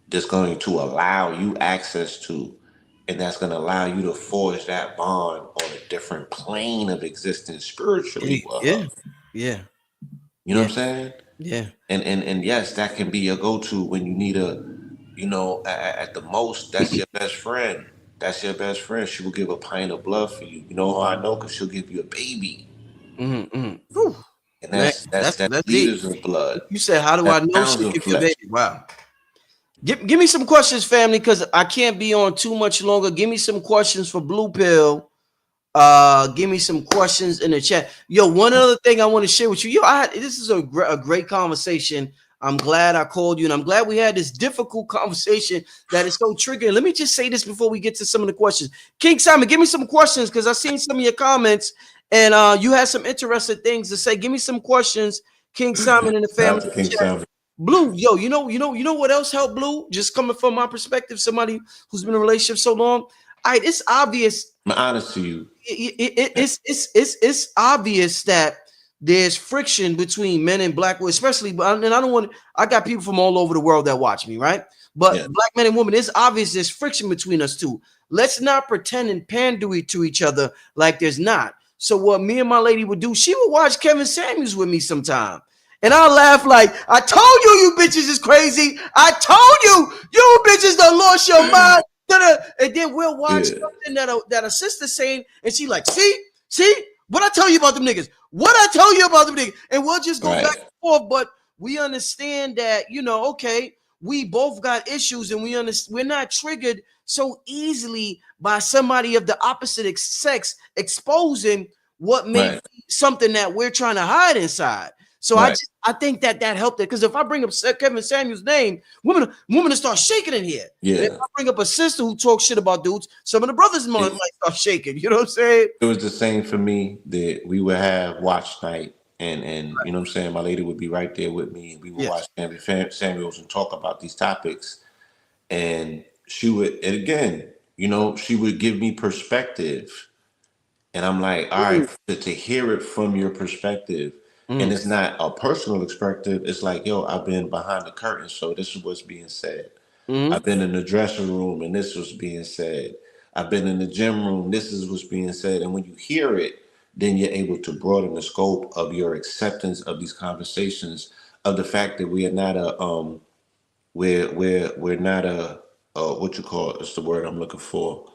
that's going to allow you access to. And that's going to allow you to forge that bond on a different plane of existence spiritually with Yeah. her. Yeah. You know Yeah. what I'm saying? Yeah. And yes, that can be your go-to when you need a, you know, at the most, that's your best friend. That's your best friend. She will give a pint of blood for you. You know how I know? Because she'll give you a baby. Mm-hmm. Mm-hmm. Whew. And Man, that's that's deep. liters of blood. You said, "How do That's I know pounds she'll of give you a flesh. baby?" Wow. Give me some questions, family, because I can't be on too much longer. Give me some questions for Blue Pill. Give me some questions in the chat. Yo, one other thing I want to share with you. Yo, this is a great conversation. I'm glad I called you, and I'm glad we had this difficult conversation that is so triggering. Let me just say this before we get to some of the questions. King Simon, give me some questions because I seen some of your comments, and you had some interesting things to say. Give me some questions, King Simon and the Shout family out to King chat. Simon. Blue, yo, you know what else helped Blue? Just coming from my perspective, somebody who's been in a relationship so long. It's obvious I'm honest to you. it's obvious that there's friction between men and black women, especially. And I don't want. I got people from all over the world that watch me, right? But Yeah. black men and women, it's obvious there's friction between us two. Let's not pretend and pander to each other like there's not. So what me and my lady would do, she would watch Kevin Samuels with me sometime. And I laugh like, I told you, you bitches is crazy. I told you bitches done lost your mind. And then we'll watch Yeah. something that a sister saying, and she like, see, what I tell you about them niggas, what I tell you about them niggas, and we'll just go back Right. and forth. But we understand that, okay, we both got issues, and we're not triggered so easily by somebody of the opposite sex exposing what may Right. be something that we're trying to hide inside. So Right. I think that helped it, because if I bring up Kevin Samuel's name, women will start shaking in here. And if Yeah. I bring up a sister who talks shit about dudes, some of the brothers might It, start shaking. You know what I'm saying? it was the same for me that we would have watch night and you know what I'm saying, my lady would be right there with me and we would watch Yes. Samuels and talk about these topics and she would and again, you know, she would give me perspective. And I'm like, all Mm, right, to hear it from your perspective, and mm, it's not a personal perspective. It's like, yo, I've been behind the curtain, so this is what's being said. I've mm. been in the dressing room, and this was being said. I've been in the gym room, this is what's being said. And when you hear it, then you're able to broaden the scope of your acceptance of these conversations of the fact that we are not a we're not a what you call it's the word I'm looking for.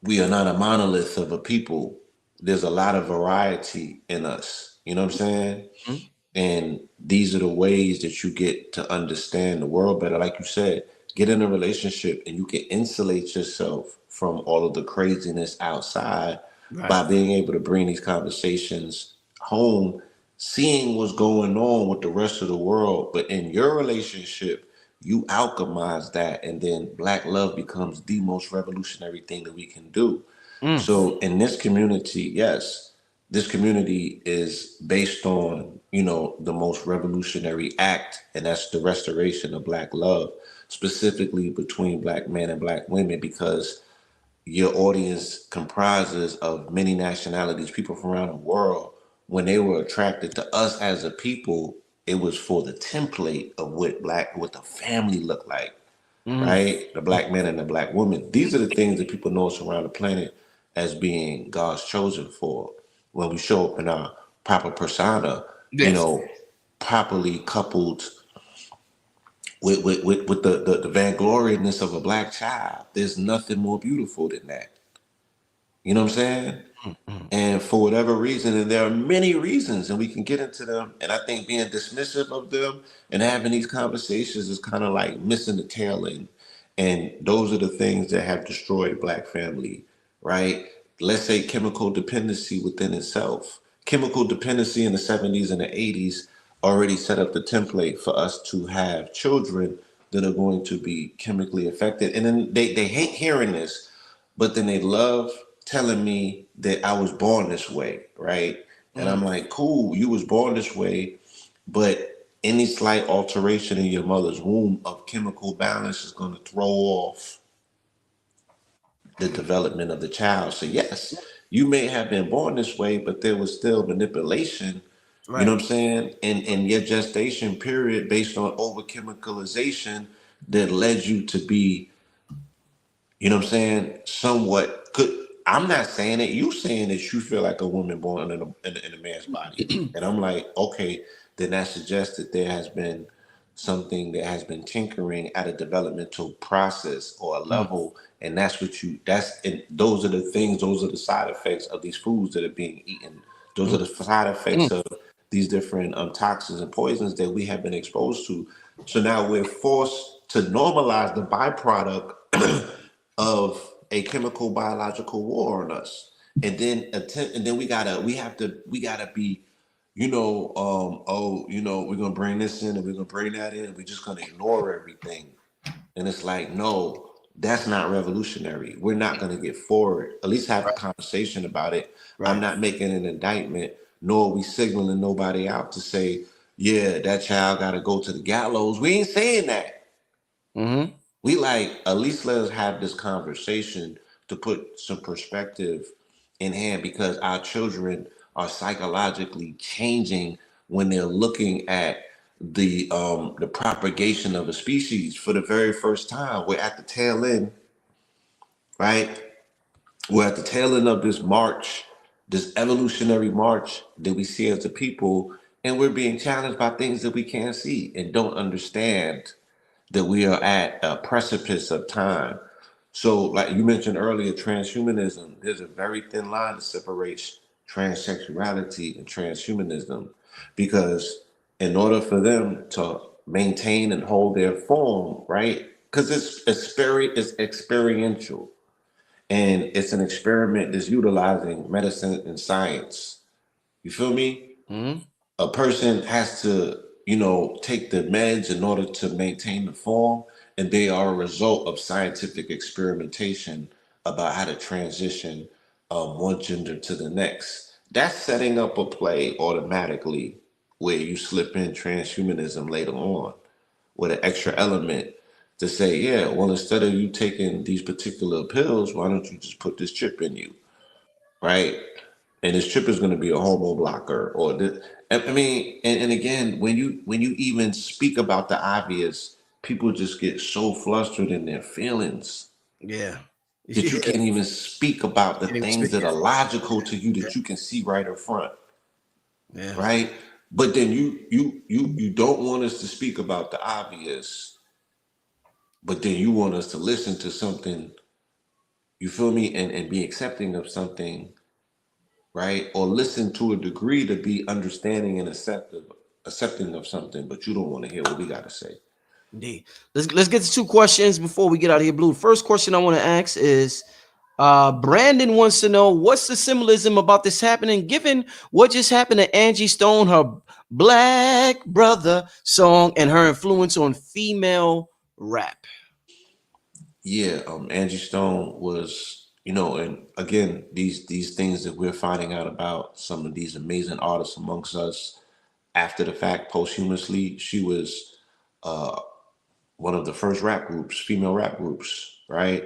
We are not a monolith of a people. There's a lot of variety in us. You know what I'm saying? Mhm. And these are the ways that you get to understand the world better. Like you said, get in a relationship and you can insulate yourself from all of the craziness outside Right. by being able to bring these conversations home, seeing what's going on with the rest of the world. But in your relationship, you alchemize that, and then black love becomes the most revolutionary thing that we can do. Mm. So in this community, yes, this community is based on, the most revolutionary act, and that's the restoration of black love, specifically between black men and black women, because your audience comprises of many nationalities, people from around the world. When they were attracted to us as a people, it was for the template of what the family looked like, Mm. right? The black man and the black woman. These are the things that people know us around the planet as being God's chosen for. When we show up in our proper persona, Yes. properly coupled with the vaingloriousness of a black child, there's nothing more beautiful than that. You know what I'm saying? Mm. And for whatever reason, and there are many reasons, and we can get into them. And I think being dismissive of them and having these conversations is kind of like missing the tail end. And those are the things that have destroyed black family, right? Let's say chemical dependency within itself. Chemical dependency in the 70s and the 80s already set up the template for us to have children that are going to be chemically affected. And then they hate hearing this, but then they love telling me that I was born this way, right? And Mm. I'm like, cool, you was born this way, but any slight alteration in your mother's womb of chemical balance is going to throw off the development of the child. So yes, you may have been born this way, but there was still manipulation, you know Right. what I'm saying? In your gestation period based on over chemicalization that led you to be, you know what I'm saying, somewhat could. I'm not saying it. You saying that you feel like a woman born in a man's body, and I'm like, okay, then that suggests that there has been something that has been tinkering at a developmental process or a Mm. level, and that's what you. That's and those are the things. Those are the side effects of these foods that are being eaten. Those Mm. are the side Mm. effects of these different toxins and poisons that we have been exposed to. So now we're forced to normalize the byproduct of a chemical biological war on us, and then we gotta be, we're gonna bring this in and we're gonna bring that in and we're just gonna ignore everything. And it's like, no, that's not revolutionary. We're not gonna get forward. At least have a conversation about it. I'm Right. not making an indictment, nor are we signaling nobody out to say, yeah, that child gotta go to the gallows. We ain't saying that. Mm-hmm. We like, at least let us have this conversation to put some perspective in hand, because our children are psychologically changing when they're looking at the propagation of a species for the very first time. We're at the tail end, right? We're at the tail end of this march, this evolutionary march that we see as a people, and we're being challenged by things that we can't see and don't understand, that we are at a precipice of time. So, like you mentioned earlier, transhumanism, there's a very thin line that separates transsexuality and transhumanism, because in order for them to maintain and hold their form, right? Because it's experiential, and it's an experiment that's utilizing medicine and science. You feel me? Mm-hmm. A person has to, take the meds in order to maintain the form, and they are a result of scientific experimentation about how to transition one gender to the next. That's setting up a play automatically where you slip in transhumanism later on with an extra element to say, yeah, well, instead of you taking these particular pills, why don't you just put this chip in you? Right? And this chip is going to be a homo blocker, or this. I mean, and again, when you even speak about the obvious, people just get so flustered in their feelings Yeah. that you Yeah. can't even speak about the Can't even things speak that are it. logical to you Yeah. that you can see right in front, Yeah. right? But then you don't want us to speak about the obvious, but then you want us to listen to something, you feel me, and be accepting of something, right? Or listen to a degree to be understanding and accepting of something, but you don't want to hear what we got to say. Indeed. Let's get to two questions before we get out of here, Blue. First question I want to ask is Brandon wants to know what's the symbolism about this happening, given what just happened to Angie Stone, her Black Brother song, and her influence on female rap. Yeah, Angie Stone was, and again, these things that we're finding out about some of these amazing artists amongst us after the fact, posthumously, she was one of the first rap groups, female rap groups, right?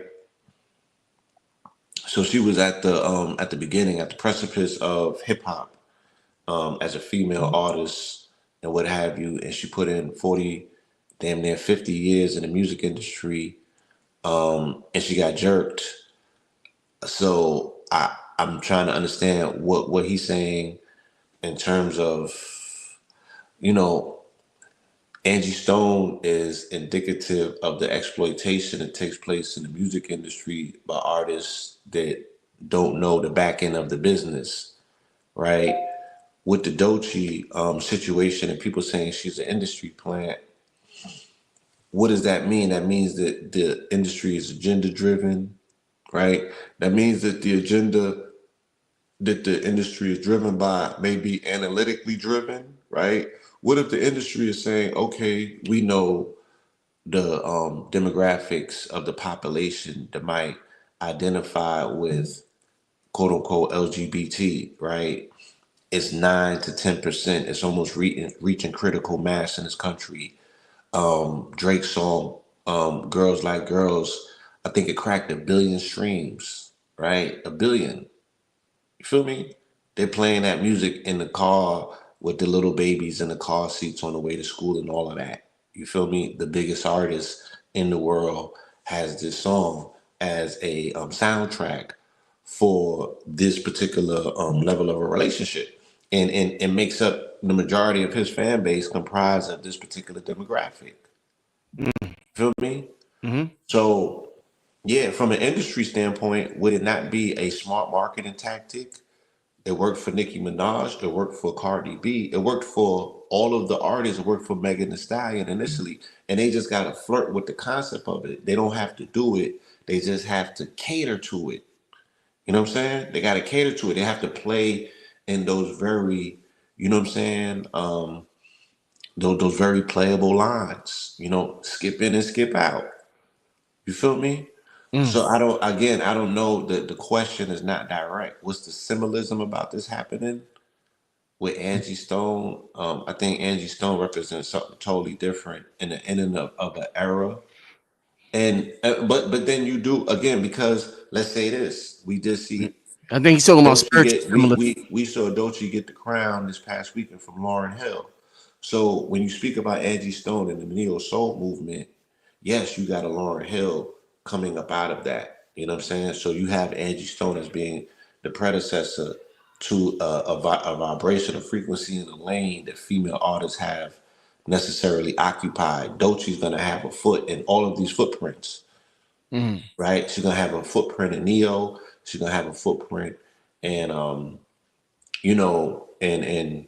So she was at the beginning, at the precipice of hip hop, as a female artist and what have you, and she put in 40, damn near 50 years in the music industry, and she got jerked. So I'm trying to understand what he's saying in terms of, you know, Angie Stone is indicative of the exploitation that takes place in the music industry by artists that don't know the back end of the business, right? With the Doechii situation and people saying she's an industry plant, what does that mean? That means that the industry is agenda driven, right? That means that the agenda that the industry is driven by may be analytically driven, right? What if the industry is saying, okay, we know the demographics of the population that might identify with quote unquote LGBT, right? It's 9 to 10%. It's almost reaching critical mass in this country. Drake's song, "Girls Like Girls," I think it cracked 1 billion streams, right? 1 billion. You feel me? They're playing that music in the car with the little babies in the car seats on the way to school and all of that. You feel me? The biggest artist in the world has this song as a soundtrack for this particular level of a relationship. And makes up the majority of his fan base comprised of this particular demographic. Feel me? Mm-hmm. So, yeah, from an industry standpoint, would it not be a smart marketing tactic? It worked for Nicki Minaj. It worked for Cardi B. It worked for all of the artists. It worked for Megan Thee Stallion initially, and they just got to flirt with the concept of it. They don't have to do it. They just have to cater to it. You know what I'm saying? They got to cater to it. They have to play in those very, you know what I'm saying? Those very playable lines. Skip in and skip out. You feel me? Mm. So I don't know that the question is not direct. What's the symbolism about this happening? With Angie Stone, I think Angie Stone represents something totally different in the ending of an era. And but then you do again because let's say this, we did see I think he's talking about Doechii spiritual get symbolism. we saw Doechii get the crown this past weekend from Lauryn Hill. So when you speak about Angie Stone and the neo soul movement, yes, you got a Lauryn Hill coming up out of that. You know what I'm saying? So you have Angie Stone as being the predecessor to a vibration, a frequency in a lane that female artists have necessarily occupied. Doechii's gonna have a foot in all of these footprints, Mm. right? She's gonna have a footprint in neo. She's gonna have a footprint and and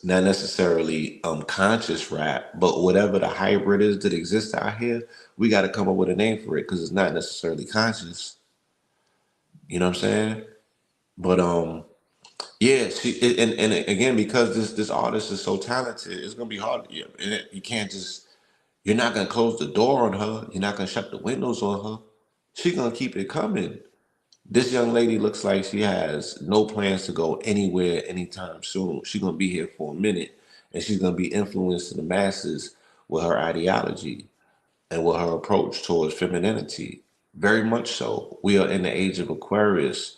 not necessarily conscious rap, but whatever the hybrid is that exists out here, we got to come up with a name for it because it's not necessarily conscious. You know what I'm saying? But yeah, and again because this artist is so talented, it's gonna be hard. Yeah, you can't just you're not gonna close the door on her. You're not gonna shut the windows on her. She's gonna keep it coming. This young lady looks like she has no plans to go anywhere anytime soon. She's gonna be here for a minute, and she's gonna be influencing the masses with her ideology and with her approach towards femininity. Very much so. We are in the age of Aquarius.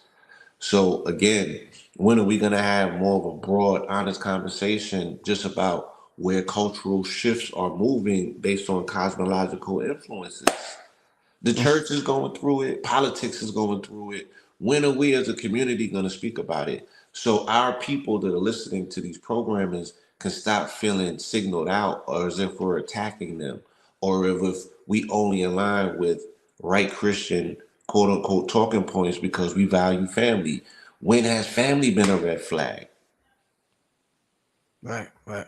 So again, when are we gonna have more of a broad, honest conversation just about where cultural shifts are moving based on cosmological influences? The church is going through it. Politics is going through it. When are we as a community going to speak about it? So our people that are listening to these programmers can stop feeling signaled out or as if we're attacking them, or if we only align with right Christian quote unquote talking points because we value family. When has family been a red flag? Right, right.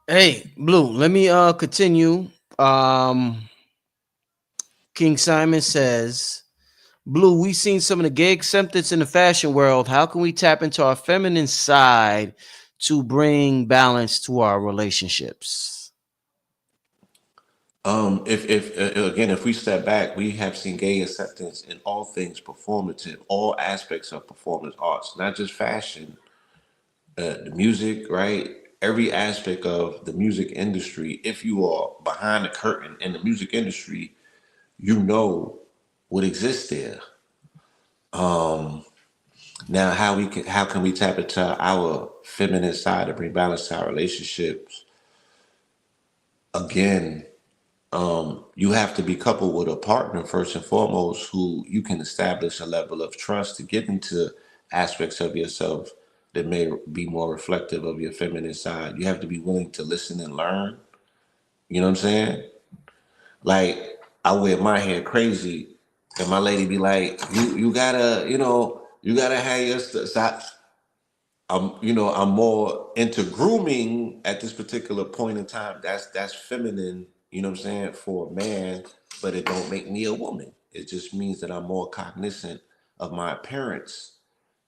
Hey, Blue, let me continue. Um King Simon says, Blue, we've seen some of the gay acceptance in the fashion world. How can we tap into our feminine side to bring balance to our relationships? If again, if we step back, we have seen gay acceptance in all things performative, all aspects of performance arts, not just fashion, the music, right? Every aspect of the music industry. If you are behind the curtain in the music industry, you know what exists there. Now, how can we tap into our feminine side to bring balance to our relationships? Again, you have to be coupled with a partner first and foremost who you can establish a level of trust to get into aspects of yourself that may be more reflective of your feminine side. You have to be willing to listen and learn. You know what I'm saying? Like I wear my hair crazy, and my lady be like, "You gotta, you gotta have your stuff." So I'm more into grooming at this particular point in time. That's feminine, you know what I'm saying, for a man, but it don't make me a woman. It just means that I'm more cognizant of my appearance.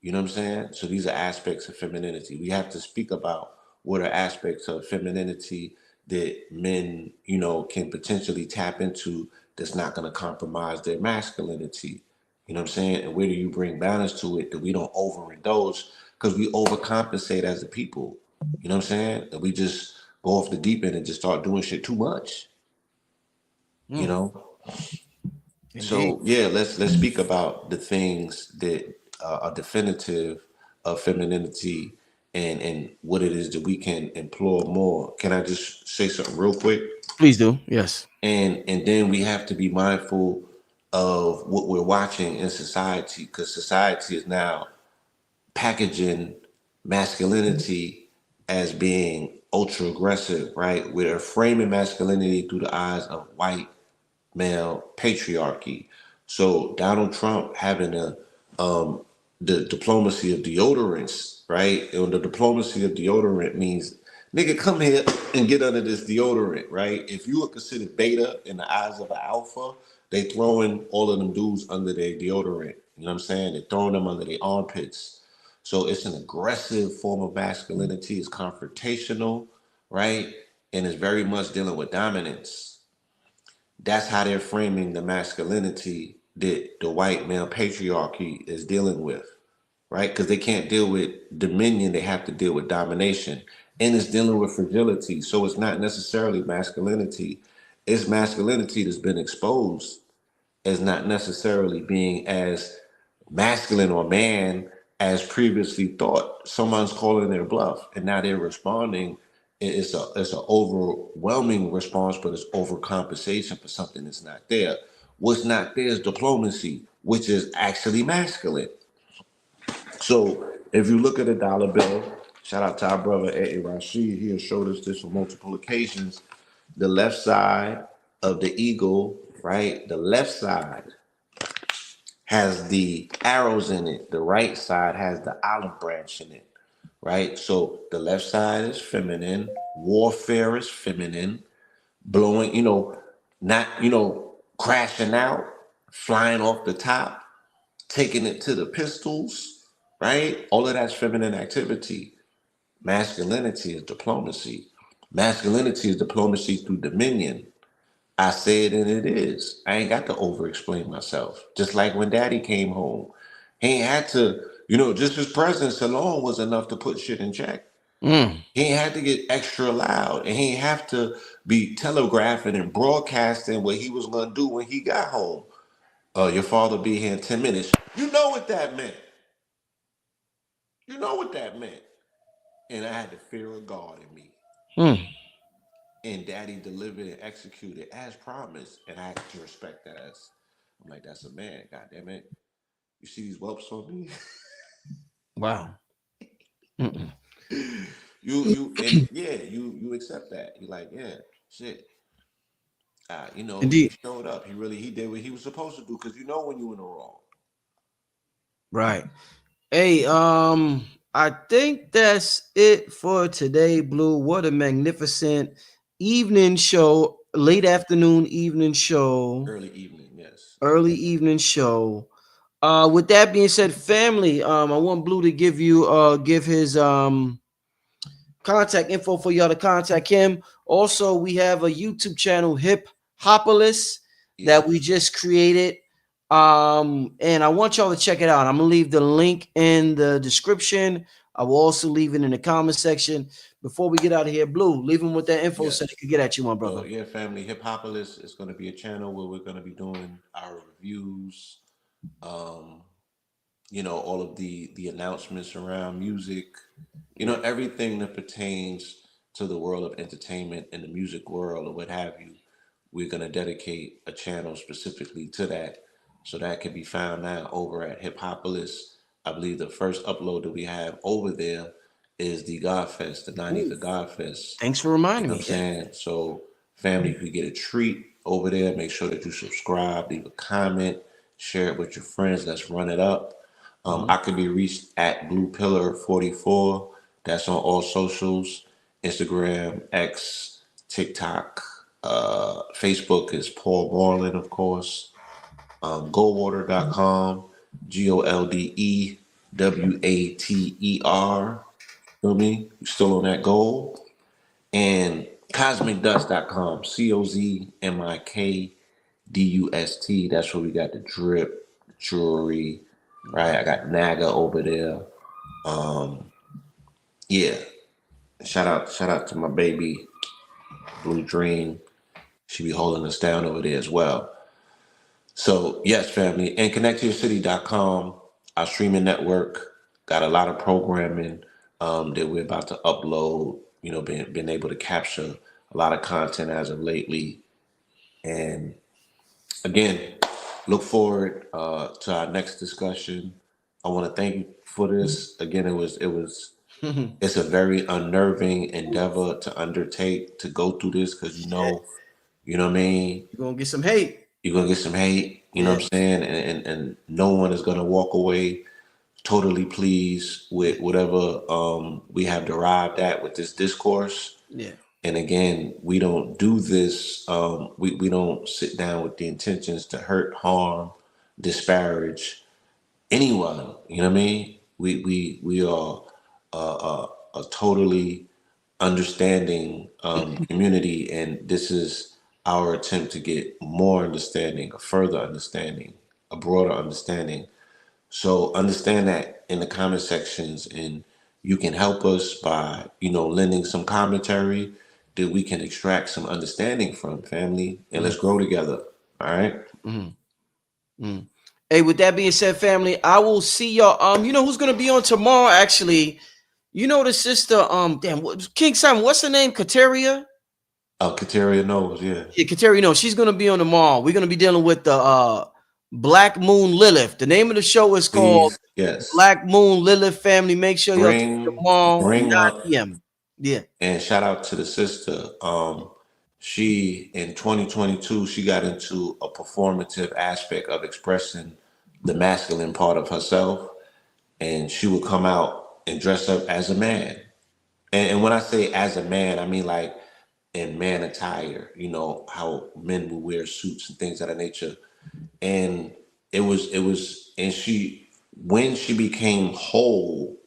You know what I'm saying? So these are aspects of femininity. We have to speak about what are aspects of femininity that men, can potentially tap into that's not going to compromise their masculinity. You know what I'm saying? And where do you bring balance to it that we don't overindulge because we overcompensate as a people. You know what I'm saying? And we just go off the deep end and just start doing shit too much. You Mm, know? indeed. So yeah, let's speak about the things that are definitive of femininity and what it is that we can implore more. Can I just say something real quick? Please do. Yes. And then we have to be mindful of what we're watching in society because society is now packaging masculinity as being ultra aggressive, right? We're framing masculinity through the eyes of white male patriarchy. So Donald Trump having the diplomacy of deodorants, right? And the diplomacy of deodorant means, nigga, come here and get under this deodorant, right? If you are considered beta in the eyes of an alpha, they throwing all of them dudes under their deodorant. You know what I'm saying? They're throwing them under their armpits. So it's an aggressive form of masculinity. It's confrontational, right? And it's very much dealing with dominance. That's how they're framing the masculinity that the white male patriarchy is dealing with, right? Because they can't deal with dominion, they have to deal with domination. And it's dealing with fragility. So it's not necessarily masculinity, it's masculinity that's been exposed as not necessarily being as masculine or man as previously thought. Someone's calling their bluff, and now they're responding. It's an overwhelming response, but it's overcompensation for something that's not there. What's not there is diplomacy, which is actually masculine. So if you look at a dollar bill, shout out to our brother Eddie Rashid, he has showed us this on multiple occasions. The left side of the eagle, right? The left side has the arrows in it. The right side has the olive branch in it, right? So the left side is feminine. Warfare is feminine. Blowing, not, crashing out, flying off the top, taking it to the pistols, right? All of that's feminine activity. Masculinity is diplomacy. Masculinity is diplomacy through dominion. I say it and it is. I ain't got to over explain myself. Just like when daddy came home. He ain't had to, just his presence alone was enough to put shit in check. Mm, He ain't had to get extra loud and he ain't have to be telegraphing and broadcasting what he was gonna do when he got home. Your father be here in 10 minutes. You know what that meant. You know what that meant. And I had the fear of God in me. mm, And daddy delivered and executed as promised. And I had to respect that as I'm like, that's a man, god damn it. You see these whelps on me? Wow. Mm-mm. you accept that. You're like, yeah, shit. He Indeed. showed up. He did what he was supposed to do because you know when you in the wrong. Right. Hey, I think that's it for today, Blue. What a magnificent evening show, late afternoon evening show, Early evening, yes. early evening show. With that being said, family, I want Blue to give his contact info for y'all to contact him. Also, we have a YouTube channel, Hip Hopolis, Yeah. that we just created. And I want y'all to check it out. I'm gonna leave the link in the description. I will also leave it in the comment section. Before we get out of here, Blue, leave him with that info so they Yes. can get at you, my So brother. yeah, family hip hopolis is going to be a channel where we're going to be doing our reviews, um, all of the announcements around music, Yeah. everything that pertains to the world of entertainment and the music world or what have you. We're going to dedicate a channel specifically to that. So that can be found now over at Hip Hopolis. I believe the first upload that we have over there is the GodFest, the 90th Ooh, of GodFest. thanks for You reminding know what me. I'm Yeah. saying? So, family, if you get a treat over there, make sure that you subscribe, leave a comment, share it with your friends. Let's run it up. Mhm. I can be reached at Blue Pillar 44. That's on all socials: Instagram, X, TikTok, Facebook is Paul Marlin, of course. Goldwater.com, GOLDEWATER. Feel me? You still on that gold? And CosmicDust.com, COZMIKDUST. That's where we got the drip, the jewelry, right? I got Naga over there. Yeah. Shout out to my baby, Blue Dream. She be holding us down over there as well. So yes, family, and connecttoyourcity.com, our streaming network, got a lot of programming that we're about to upload. Been able to capture a lot of content as of lately. And again, look forward to our next discussion. I want to thank you for this. Again, it's a very unnerving endeavor to undertake to go through this because you know what I mean. You're gonna get some hate. You're gonna get some hate. You know Yeah. what I'm saying, and no one is gonna walk away totally pleased with whatever we have derived at with this discourse. Yeah. And again, we don't do this. We don't sit down with the intentions to hurt, harm, disparage anyone. You know what I mean? We are a totally understanding community, and this is our attempt to get more understanding, a further understanding, a broader understanding. So understand that in the comment sections, and you can help us by lending some commentary that we can extract some understanding from, family, and let's grow together. All right. Mhm. Mhm. Hey, with that being said, family, I will see y'all. You know who's gonna be on tomorrow? Actually, you know the sister. Damn, King Simon. What's her name? Kateria. Kateria knows, yeah. Yeah, Kateria. No, she's gonna be on tomorrow. We're gonna be dealing with the Black Moon Lilith. The name of the show is called Please, yes. Black Moon Lilith. Family, make sure y'all tune in Bring tomorrow bring 9 up p.m. Yeah. and shout out to the sister. She in 2022 she got into a performative aspect of expressing the masculine part of herself, and she would come out and dress up as a man. And when I say as a man, I mean like in man attire. You know how men will wear suits and things of that nature. And and she when she became whole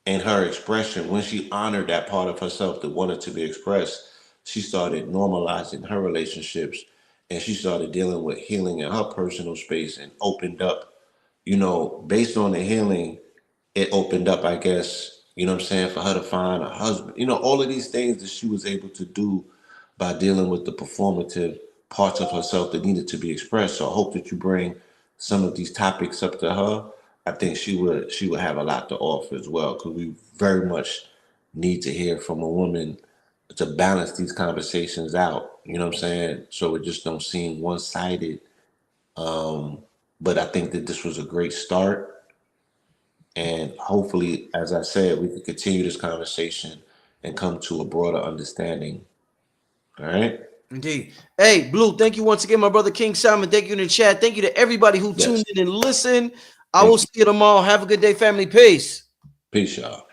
and her expression, when she honored that part of herself that wanted to be expressed, she started normalizing her relationships, and she started dealing with healing in her personal space and opened up, based on the healing, it opened up, I guess, what I'm saying, for her to find a husband. All of these things that she was able to do by dealing with the performative parts of herself that needed to be expressed. So I hope that you bring some of these topics up to her. I think she would have a lot to offer as well, because we very much need to hear from a woman to balance these conversations out. You know what I'm saying? So it just don't seem one sided. But I think that this was a great start. And hopefully, as I said, we can continue this conversation and come to a broader understanding. All right. Indeed. Hey, Blue, thank you once again, my brother King Simon. Thank you in the chat. Thank you to everybody who Yes. tuned in and listened. I will Thank you. see you tomorrow. Have a good day, family. Peace. Peace, y'all.